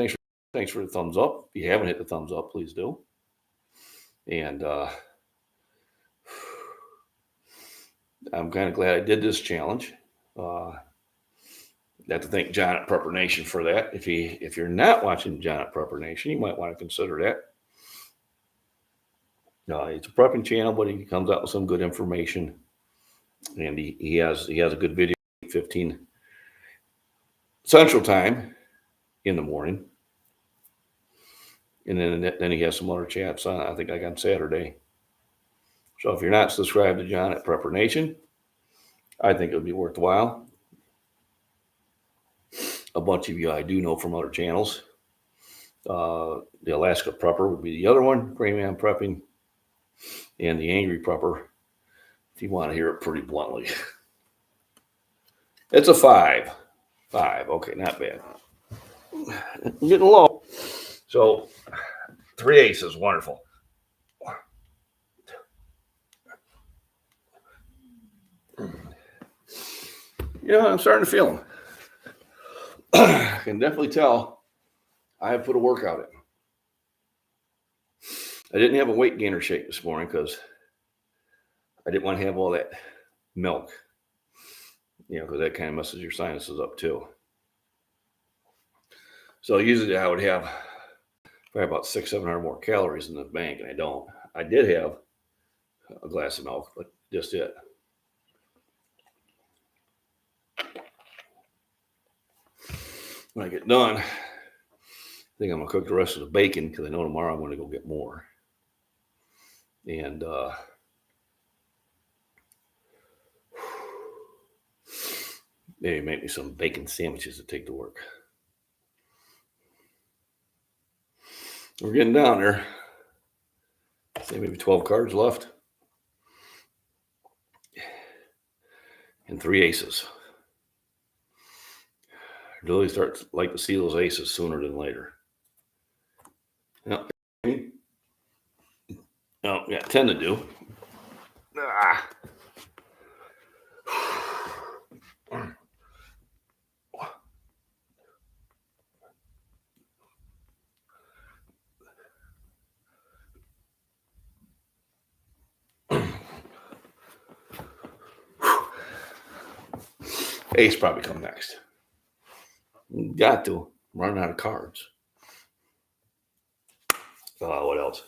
thanks for the thumbs up. If you haven't hit the thumbs up, please do. And I'm kind of glad I did this challenge. I have to thank John at Prepper Nation for that. If you're not watching John at Prepper Nation, you might want to consider that. It's a prepping channel, but he comes out with some good information, and he has a good video, 15 Central Time in the morning, and then he has some other chats on, I think, like on Saturday. So if you're not subscribed to John at Prepper Nation, I think it would be worthwhile. A bunch of you I do know from other channels. The Alaska Prepper would be the other one, Gray Man Prepping, and the Angry Prepper, if you want to hear it pretty bluntly. It's a 5. 5, okay, not bad. I'm getting low. So 3 aces, wonderful. Yeah, I'm starting to feel them. I can definitely tell I have put a workout in. I didn't have a weight gainer shake this morning because I didn't want to have all that milk, because that kind of messes your sinuses up too. So usually I would have probably about 600-700 more calories in the bank, and I don't. I did have a glass of milk, but just it. When I get done, I think I'm going to cook the rest of the bacon because I know tomorrow I'm going to go get more. And maybe make me some bacon sandwiches to take to work. We're getting down there. Say maybe 12 cards left. And 3 aces. I really like to see those aces sooner than later. Now, got 10 to do. Ace probably come next. Got to. I'm running out of cards. What else?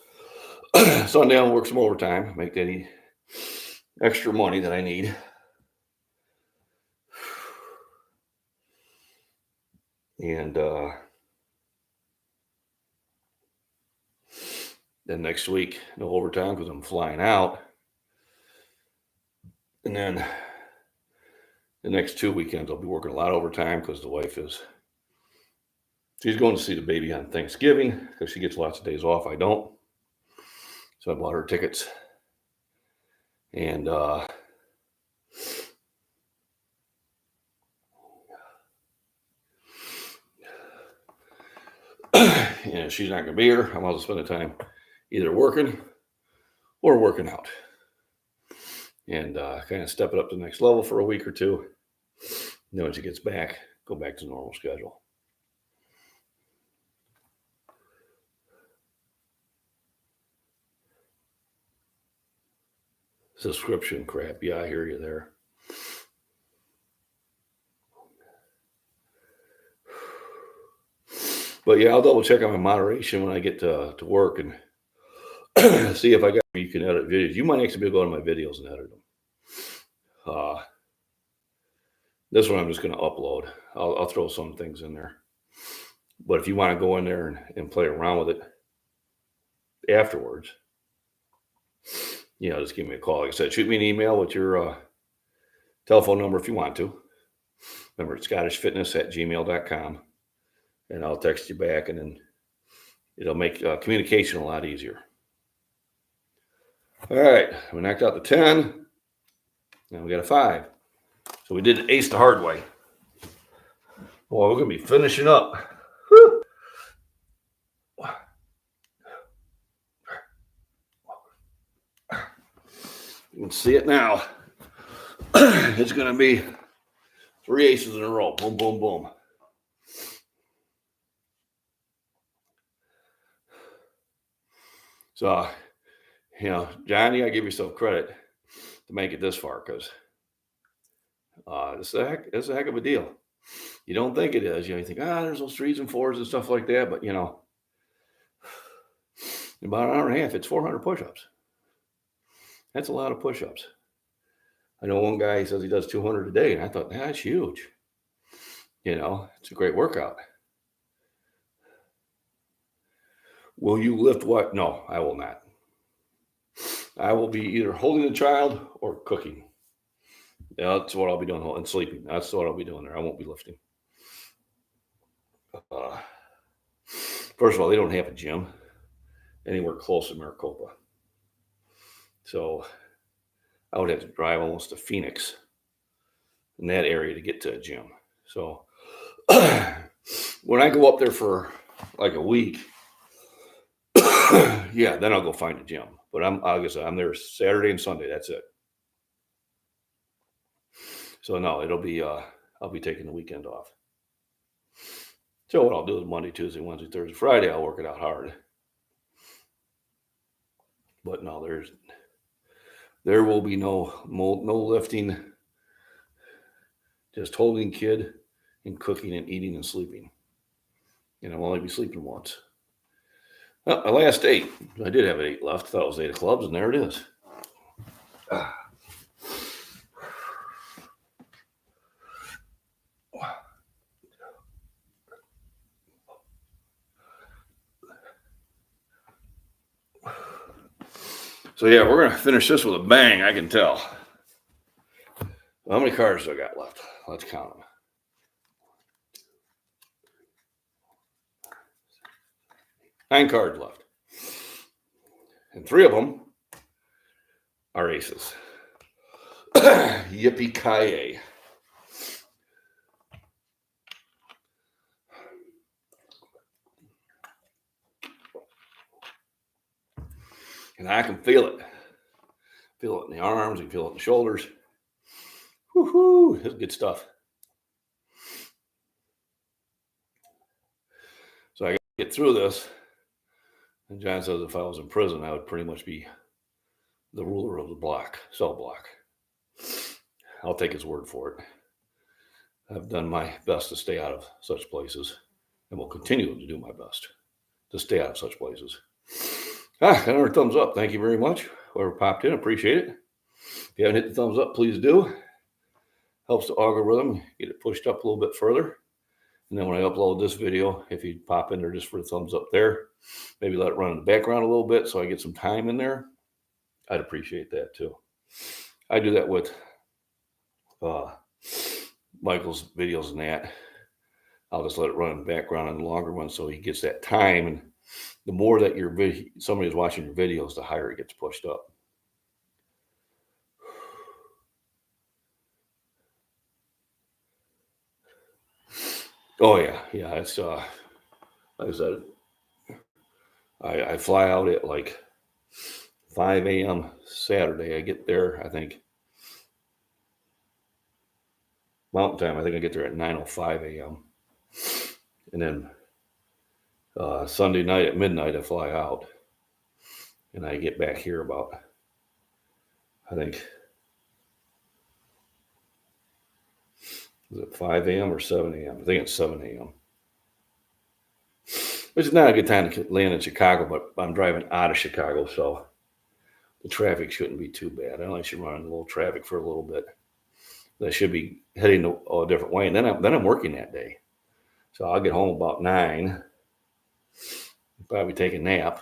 Sunday I'll work some overtime, make any extra money that I need. And then next week, no overtime because I'm flying out. And then the next 2 weekends, I'll be working a lot of overtime because the wife she's going to see the baby on Thanksgiving because she gets lots of days off. I don't. So I bought her tickets. And she's not going to be here. I might as well spend the time either working or working out. And kind of step it up to the next level for a week or two. And then when she gets back, go back to the normal schedule. Subscription crap. Yeah, I hear you there. But yeah, I'll double check on my moderation when I get to work and See if I got, you can edit videos. You might actually be able to go to my videos and edit them. This one I'm just going to upload. I'll throw some things in there. But if you want to go in there and play around with it afterwards, just give me a call. Like I said, shoot me an email with your telephone number if you want to. Remember, it's scottishfitness@gmail.com. And I'll text you back, and then it'll make communication a lot easier. All right, we knocked out the 10. Now we got a 5. So we did the ace the hard way. Well, we're going to be finishing up. Whew. You can see it now. It's going to be 3 aces in a row. Boom, boom, boom. So, John, you got to give yourself credit to make it this far, because this is a heck of a deal. You don't think it is. You think, there's those 3s and 4s and stuff like that. But, in about an hour and a half, it's 400 push-ups. That's a lot of push-ups. I know one guy says he does 200 a day, and I thought, that's huge. It's a great workout. Will you lift what? No, I will not. I will be either holding the child or cooking. That's what I'll be doing, and sleeping. That's what I'll be doing there. I won't be lifting. First of all, they don't have a gym anywhere close to Maricopa. So I would have to drive almost to Phoenix in that area to get to a gym. So when I go up there for like a week, then I'll go find a gym. But I'm there Saturday and Sunday. That's it. So no, it'll be I'll be taking the weekend off. So what I'll do is Monday, Tuesday, Wednesday, Thursday, Friday, I'll work it out hard. But no, there will be no lifting, just holding kid and cooking and eating and sleeping. I'll only be sleeping once. Well, my last 8. I did have an 8 left. I thought it was 8 of clubs, and there it is. So yeah, we're going to finish this with a bang, I can tell. How many cards do I got left? Let's count them. 9 cards left. And 3 of them are aces. Yippee-ki-yay. And I can feel it. Feel it in the arms, and feel it in the shoulders. Woohoo! This is good stuff. So I got to get through this. And John says if I was in prison, I would pretty much be the ruler of the cell block. I'll take his word for it. I've done my best to stay out of such places, and will continue to do my best to stay out of such places. Got another thumbs up. Thank you very much. Whoever popped in, appreciate it. If you haven't hit the thumbs up, please do. Helps the algorithm get it pushed up a little bit further. And then when I upload this video, if you pop in there just for the thumbs up there, maybe let it run in the background a little bit so I get some time in there, I'd appreciate that too. I do that with Michael's videos and that. I'll just let it run in the background on the longer one so he gets that time. And the more that somebody is watching your videos, the higher it gets pushed up. Oh yeah. It's like I said, I fly out at like 5 a.m. Saturday. I get there, I think, Mountain Time. I think I get there at 9:05 a.m. And then Sunday night at midnight, I fly out, and I get back here about, I think, is it 5 a.m. or 7 a.m.? I think it's 7 a.m. Which is not a good time to land in Chicago, but I'm driving out of Chicago, so the traffic shouldn't be too bad. I only should run a little traffic for a little bit. I should be heading a different way, and then I'm working that day, so I'll get home about 9. Probably take a nap.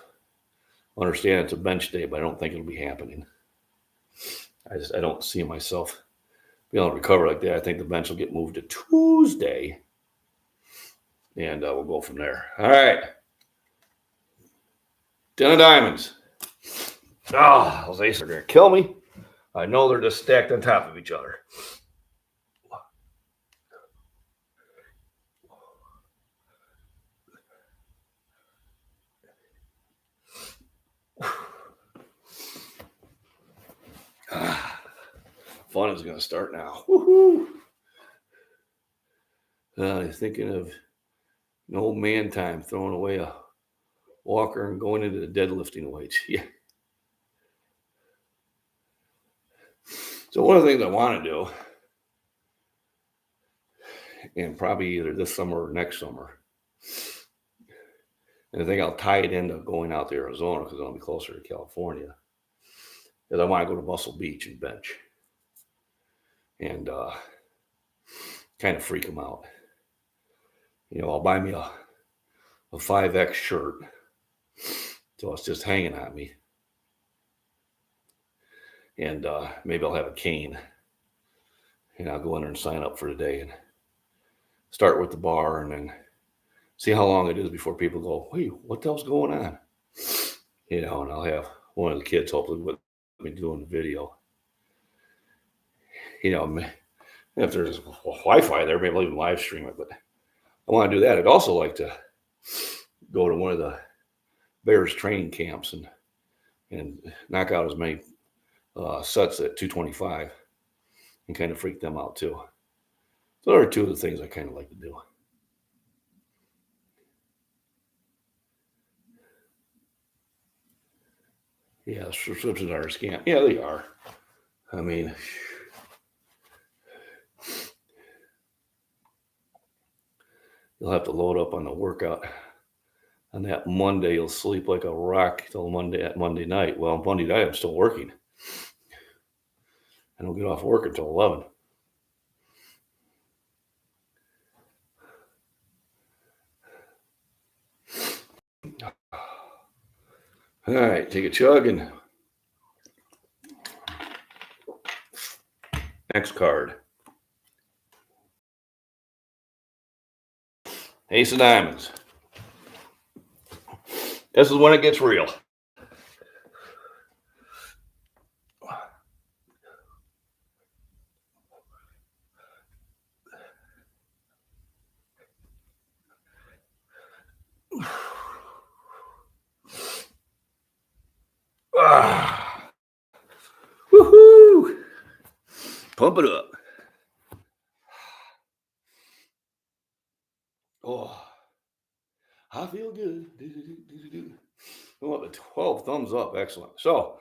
Understand it's a bench day, but I don't think it'll be happening. I don't see myself being able to recover like that. I think the bench will get moved to Tuesday, and we'll go from there. All right. 10 of diamonds. Oh, those aces are going to kill me. I know they're just stacked on top of each other. Fun is going to start now. Woohoo! Thinking of an old man time, throwing away a walker and going into the deadlifting weights. Yeah. So one of the things I want to do, and probably either this summer or next summer, and I think I'll tie it into going out to Arizona because I'll be closer to California, is I want to go to Muscle Beach and bench and kind of freak them out. I'll buy me a 5X shirt so it's just hanging on me. And maybe I'll have a cane. And I'll go in there and sign up for the day and start with the bar and then see how long it is before people go, "Wait, what the hell's going on?" And I'll have one of the kids hopefully with me doing the video. If there's Wi-Fi there, maybe I'll even live stream it, but I want to do that. I'd also like to go to one of the Bears training camps and knock out as many sets at 225 and kind of freak them out too. So those are two of the things I kind of like to do. Yeah, subscriptions are a scam. Yeah, they are. I mean, you'll have to load up on the workout. On that Monday, you'll sleep like a rock till Monday night. Well, Monday night, I'm still working. I don't get off work until 11. All right, take a chug and next card. Ace of diamonds. This is when it gets real. Woohoo! Pump it up. Oh, I feel good. I want the 12 thumbs up. Excellent. So,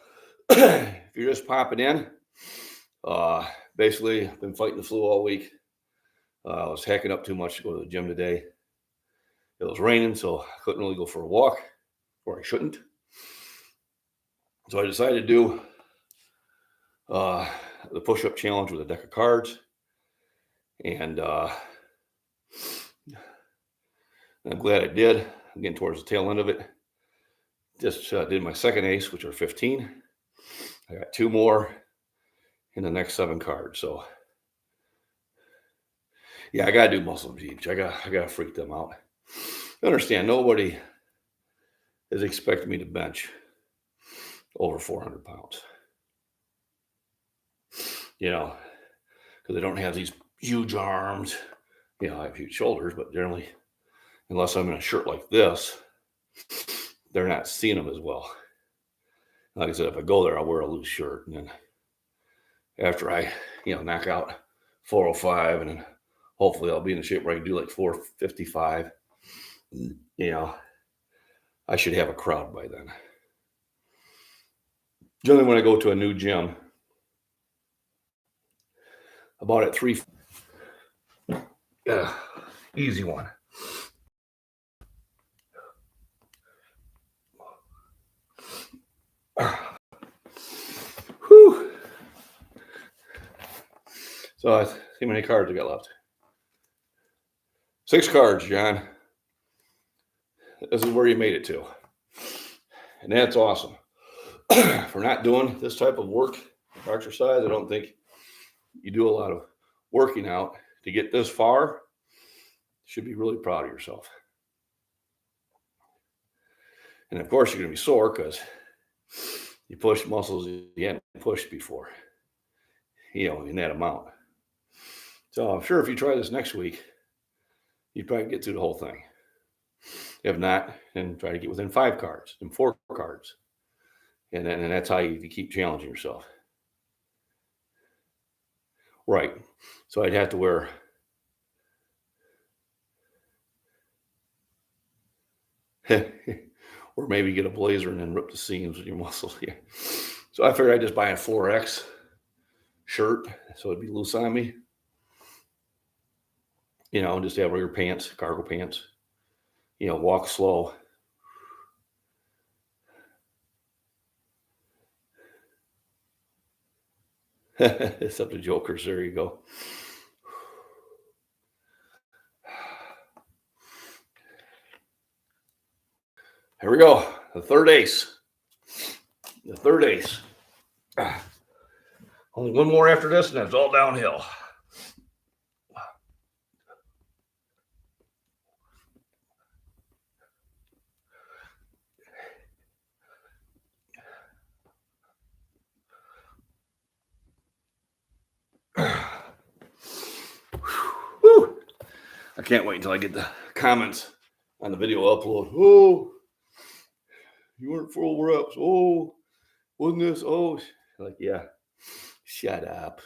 if you're just popping in, basically, I've been fighting the flu all week. I was hacking up too much to go to the gym today. It was raining, so I couldn't really go for a walk, or I shouldn't. So I decided to do the push-up challenge with a deck of cards. And I'm glad I did. I'm getting towards the tail end of it. Just did my second ace, which are 15. I got 2 more in the next 7 cards. So yeah, I gotta do Muscle Beach. I gotta freak them out. I understand nobody is expecting me to bench over 400 pounds. Because they don't have these huge arms. I have huge shoulders, but generally, unless I'm in a shirt like this, they're not seeing them as well. Like I said, if I go there, I'll wear a loose shirt. And then after I, knock out 405, and then hopefully I'll be in the shape where I can do like 455, I should have a crowd by then. Generally, when I go to a new gym, about at 3, easy one. Whew. So I see how many cards I got left. 6 cards, John. This is where you made it to. And that's awesome. For not doing this type of work or exercise, I don't think you do a lot of working out to get this far. You should be really proud of yourself. And of course, you're going to be sore because you push muscles you hadn't pushed before, in that amount. So I'm sure if you try this next week, you'd probably get through the whole thing. If not, then try to get within 5 cards and 4 cards. And that's how you keep challenging yourself. Right. So I'd have to wear or maybe get a blazer and then rip the seams with your muscles. Yeah. So I figured I'd just buy a 4X shirt so it'd be loose on me. Just have regular pants, cargo pants. Walk slow. Except the jokers. There you go. Here we go. The third ace. Only one more after this, and it's all downhill. Whew. I can't wait until I get the comments on the video upload. Oh, you weren't full reps. Oh, wasn't this? Oh, like, yeah, shut up.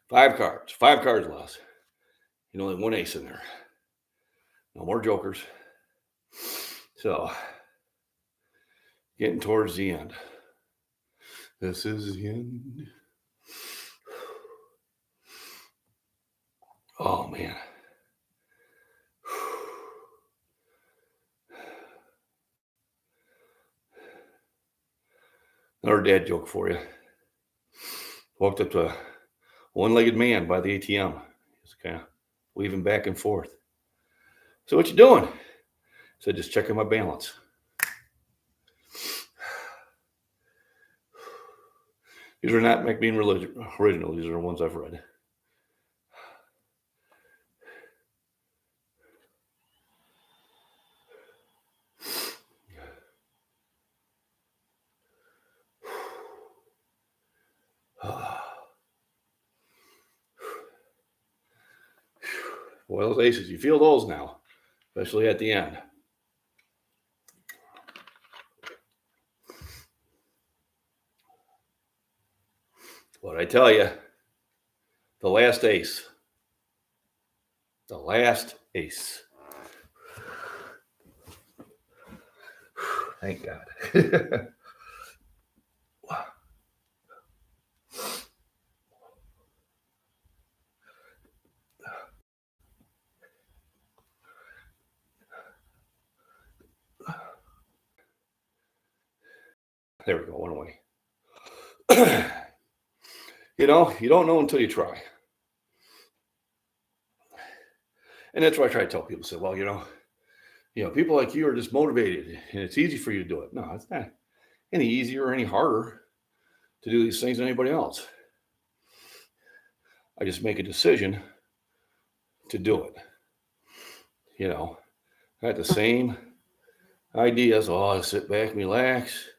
5 cards left. Only 1 ace in there. No more jokers. So, getting towards the end. This is the end. Oh, man. Another dad joke for you. Walked up to a one-legged man by the ATM. He's kind of weaving back and forth. So what you doing? I said, just checking my balance. These are not MacBean original. These are the ones I've read. Boy, those aces, you feel those now, especially at the end. But I tell you, the last ace. Thank God. There we go, one away. You don't know until you try. And that's what I try to tell people. Say, well, people like you are just motivated and it's easy for you to do it. No, it's not any easier or any harder to do these things than anybody else. I just make a decision to do it. I had the same ideas. Oh, I sit back and relax.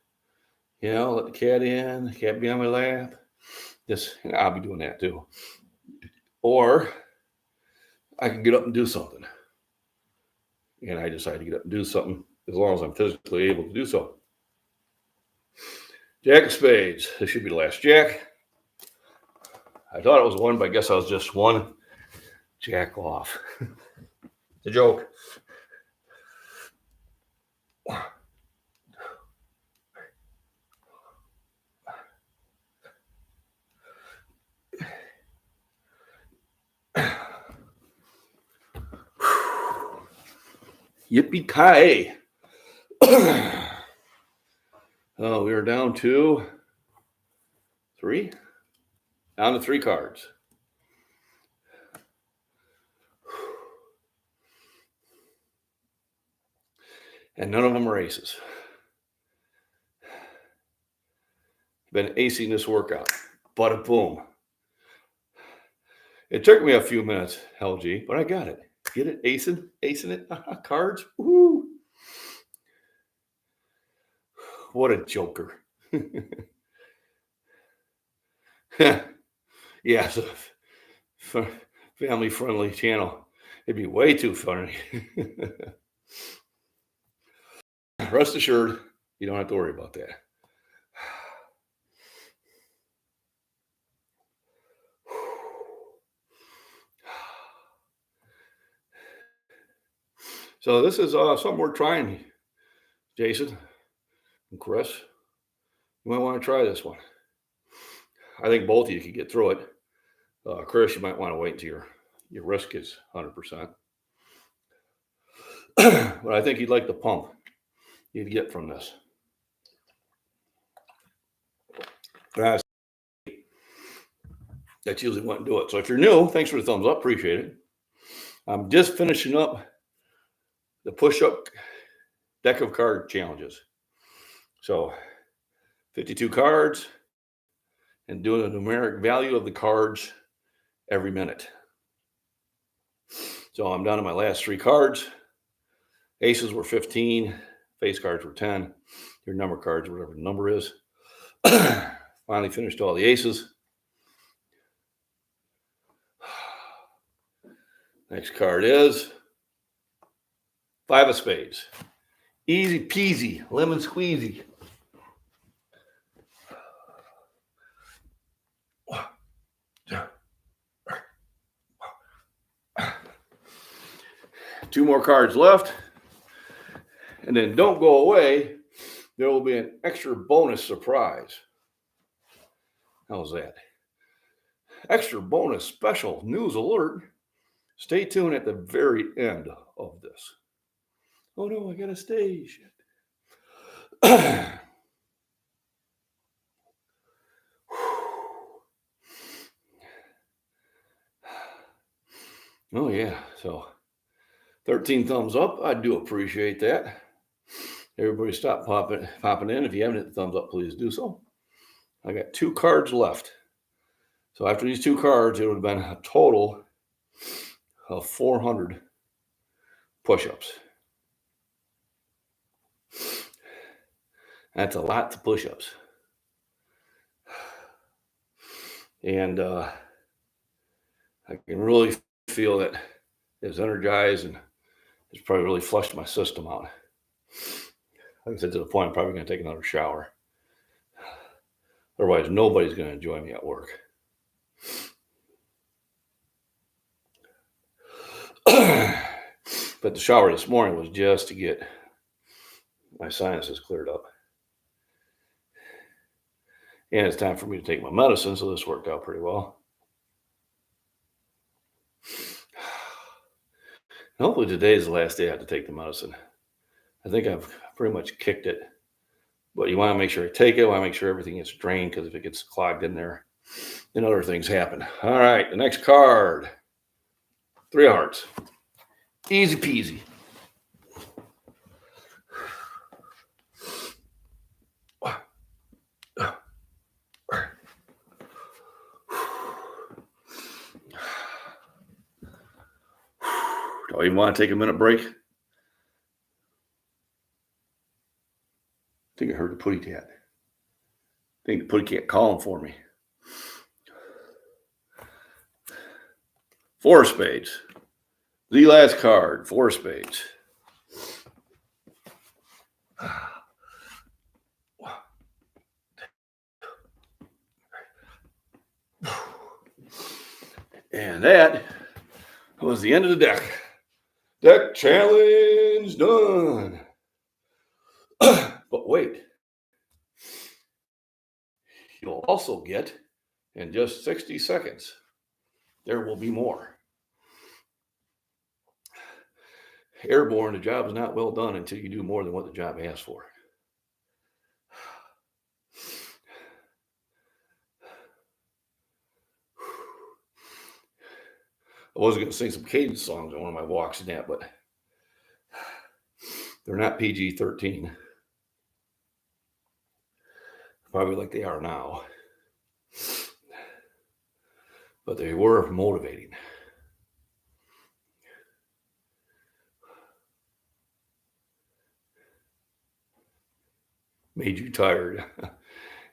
Let the cat in, the cat be on my lap. I'll be doing that too. Or I can get up and do something. And I decided to get up and do something as long as I'm physically able to do so. Jack of spades. This should be the last jack. I thought it was one, but I guess I was just one jack off. It's a joke. Yippee-ki-yay. Oh, we are down to 3. Down to 3 cards. And none of them are aces. Been acing this workout. Bada boom. It took me a few minutes, LG, but I got it. Get it? Acing it. Cards. Woo! What a joker. Yeah, so family friendly channel. It'd be way too funny. Rest assured, you don't have to worry about that. So this is something we're trying, Jason and Chris. You might want to try this one. I think both of you could get through it. Chris, you might want to wait until your risk is 100%. But I think you'd like the pump you'd get from this. That's usually what do it. So if you're new, thanks for the thumbs up. Appreciate it. I'm just finishing up the push-up deck of card challenges. So 52 cards and doing the numeric value of the cards every minute. So I'm down to my last 3 cards. Aces were 15, face cards were 10, your number cards, whatever the number is. Finally finished all the aces. Next card is 5 of spades. Easy peasy, lemon squeezy. Two more cards left. And then don't go away. There will be an extra bonus surprise. How's that? Extra bonus special news alert. Stay tuned at the very end of this. Oh no, I got to stay. Shit. Oh yeah, so 13 thumbs up. I do appreciate that. Everybody stop popping in. If you haven't hit the thumbs up, please do so. I got 2 cards left. So after these 2 cards, it would have been a total of 400 push-ups. That's a lot of push-ups. And I can really feel that it's energized and it's probably really flushed my system out. Like I said, to the point I'm probably going to take another shower. Otherwise, nobody's going to enjoy me at work. But the shower this morning was just to get my sinuses cleared up. And it's time for me to take my medicine, so this worked out pretty well. And hopefully today is the last day I have to take the medicine. I think I've pretty much kicked it. But you want to make sure I take it. I want to make sure everything gets drained, because if it gets clogged in there, then other things happen. All right, the next card. 3 of hearts. Easy peasy. Do I even want to take a minute break? I think I heard the putty cat. I think the putty cat calling for me. 4 of spades. The last card, 4 of spades. And that was the end of the deck. Deck challenge done. But wait. You'll also get, in just 60 seconds, there will be more. Airborne, the job is not well done until you do more than what the job asks for. I was going to sing some cadence songs on one of my walks in that, but they're not PG-13. Probably like they are now. But they were motivating. Made you tired.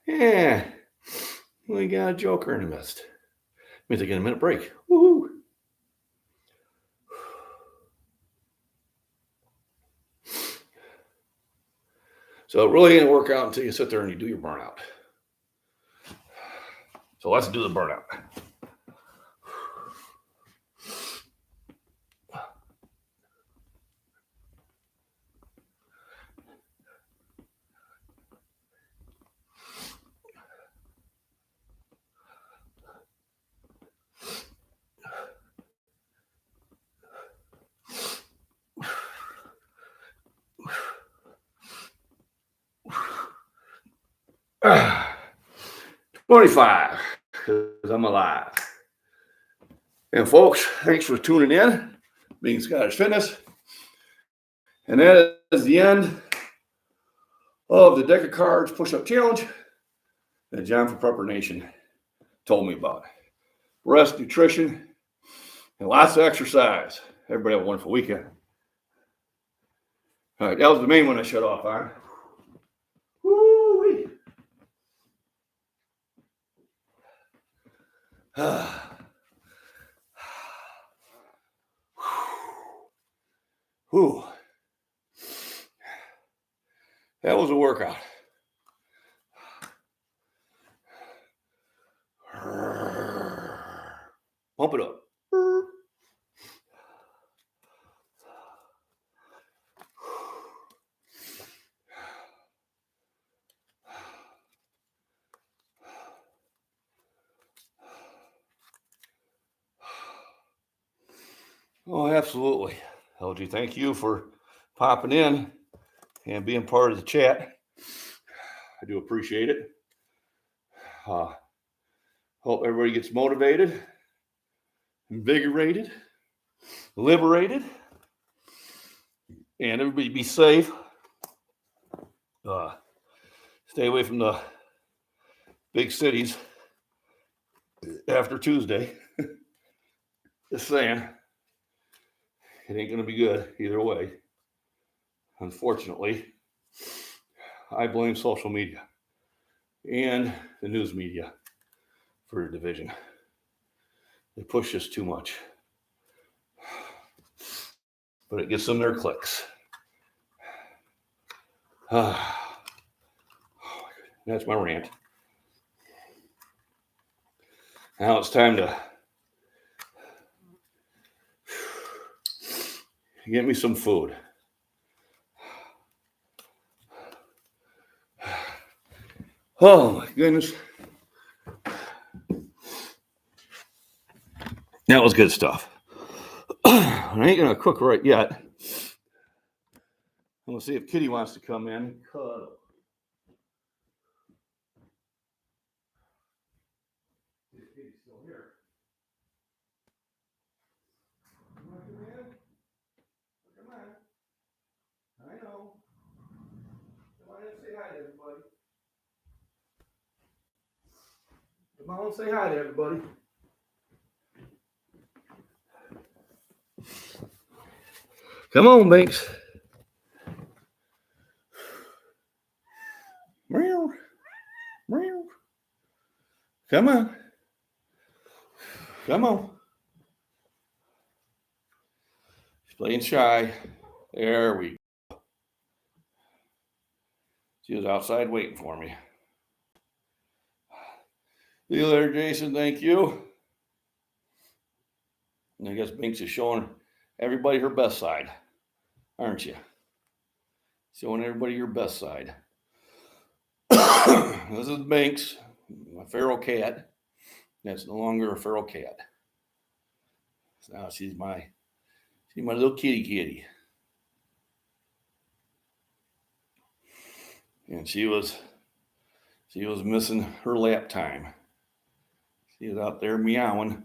Yeah. We got a joker in the midst. Means I get a minute break. Woohoo! So it really ain't work out until you sit there and you do your burnout. So let's do the burnout. Uh, 25, because I'm alive. And folks, thanks for tuning in, being Scottish Fitness. And that is the end of the deck of cards push-up challenge that John from Prepper Nation told me about. Rest, nutrition, and lots of exercise. Everybody have a wonderful weekend. All right, that was the main one I shut off on. Woo-wee. Whew. That was a workout. Pump it up. Oh, absolutely. LG, thank you for popping in and being part of the chat. I do appreciate it. Hope everybody gets motivated, invigorated, liberated, and everybody be safe. Stay away from the big cities after Tuesday. Just saying, it ain't going to be good either way. Unfortunately, I blame social media and the news media for the division. They push us too much. But it gets them their clicks. That's my rant. Now it's time to get me some food. Oh my goodness. That was good stuff. I ain't gonna cook right yet. I'm gonna see if Kitty wants to come in. Cuddle. Kitty's still here. You want to come in? Come on. I know. Come on and say hi to everybody. Come on and say hi to everybody. Come on, Banks. Meow. Meow. Come on. Come on. She's playing shy. There we go. She was outside waiting for me. See you later, Jason. Thank you. And I guess Binks is showing everybody her best side, aren't you? Showing everybody your best side. This is Binks, my feral cat. That's no longer a feral cat. So now she's my little kitty. And she was missing her lap time. She was out there meowing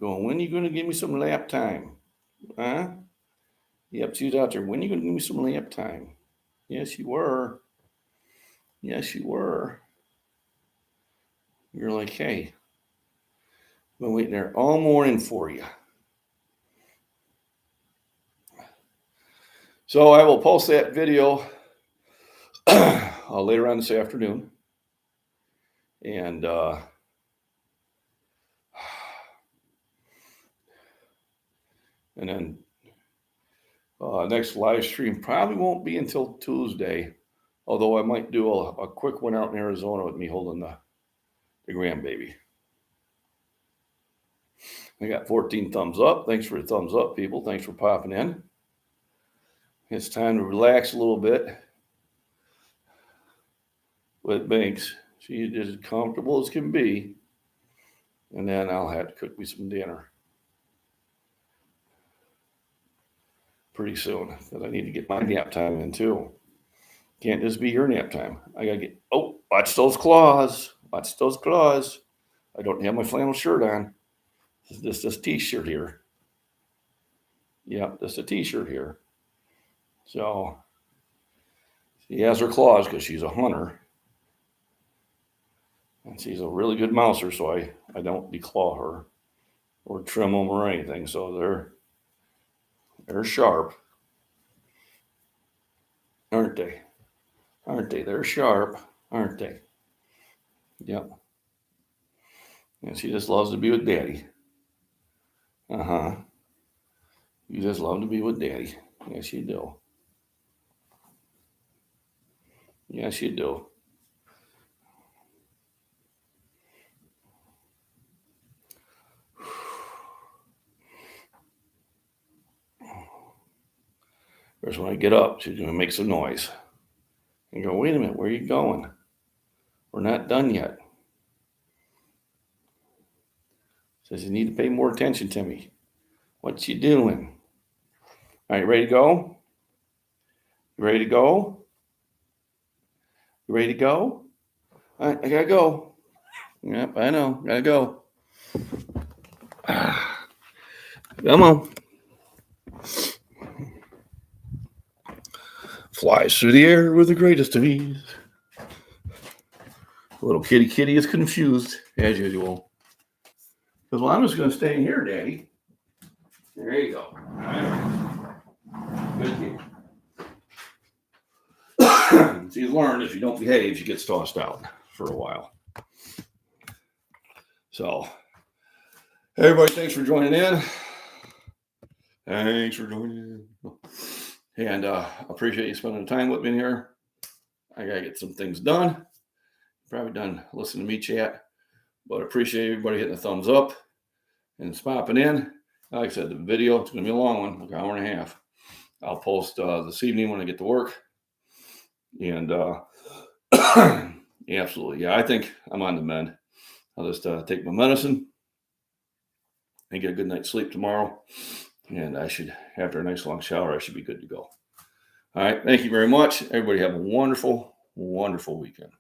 Going, when are you going to give me some lap time? Huh? Yep, she's out there. When are you going to give me some lap time? Yes, you were. Yes, you were. You're like, hey, I've been waiting there all morning for you. So I will post that video later on this afternoon. And then next live stream probably won't be until Tuesday, although I might do a quick one out in Arizona with me holding the grandbaby. I got 14 thumbs up. Thanks for the thumbs up, people. Thanks for popping in. It's time to relax a little bit with Binks. She's as comfortable as can be. And then I'll have to cook me some dinner pretty soon because I need to get my nap time in too. Can't just be your nap time. I got to get, oh, watch those claws. Watch those claws. I don't have my flannel shirt on. This t-shirt here. Yeah, just a t-shirt here. So she has her claws because she's a hunter. And she's a really good mouser, so I don't declaw her or trim them or anything. So they're sharp. Aren't they? Aren't they? They're sharp, aren't they? Yep. And she just loves to be with Daddy. Uh-huh. You just love to be with Daddy. Yes, you do. Yes, you do. First, when I get up, she's going to make some noise. And go, wait a minute, where are you going? We're not done yet. Says, you need to pay more attention to me. What you doing? All right, ready to go? You ready to go? You ready to go? All right, I gotta go. Yep, I know. Gotta go. Come on. Flies through the air with the greatest of ease. Little kitty is confused, as usual. Because, well, I'm just going to stay in here, Daddy. There you go. Good kid. She's learned if you don't behave, she gets tossed out for a while. So, everybody, thanks for joining in. Thanks for joining in. And appreciate you spending time with me here. I got to get some things done. Probably done listening to me chat. But appreciate everybody hitting the thumbs up and popping in. Like I said, the video, it's going to be a long one, like an hour and a half. I'll post this evening when I get to work. And absolutely, yeah, I think I'm on the mend. I'll just take my medicine and get a good night's sleep tomorrow. And I should, after a nice long shower, I should be good to go. All right. Thank you very much. Everybody have a wonderful, wonderful weekend.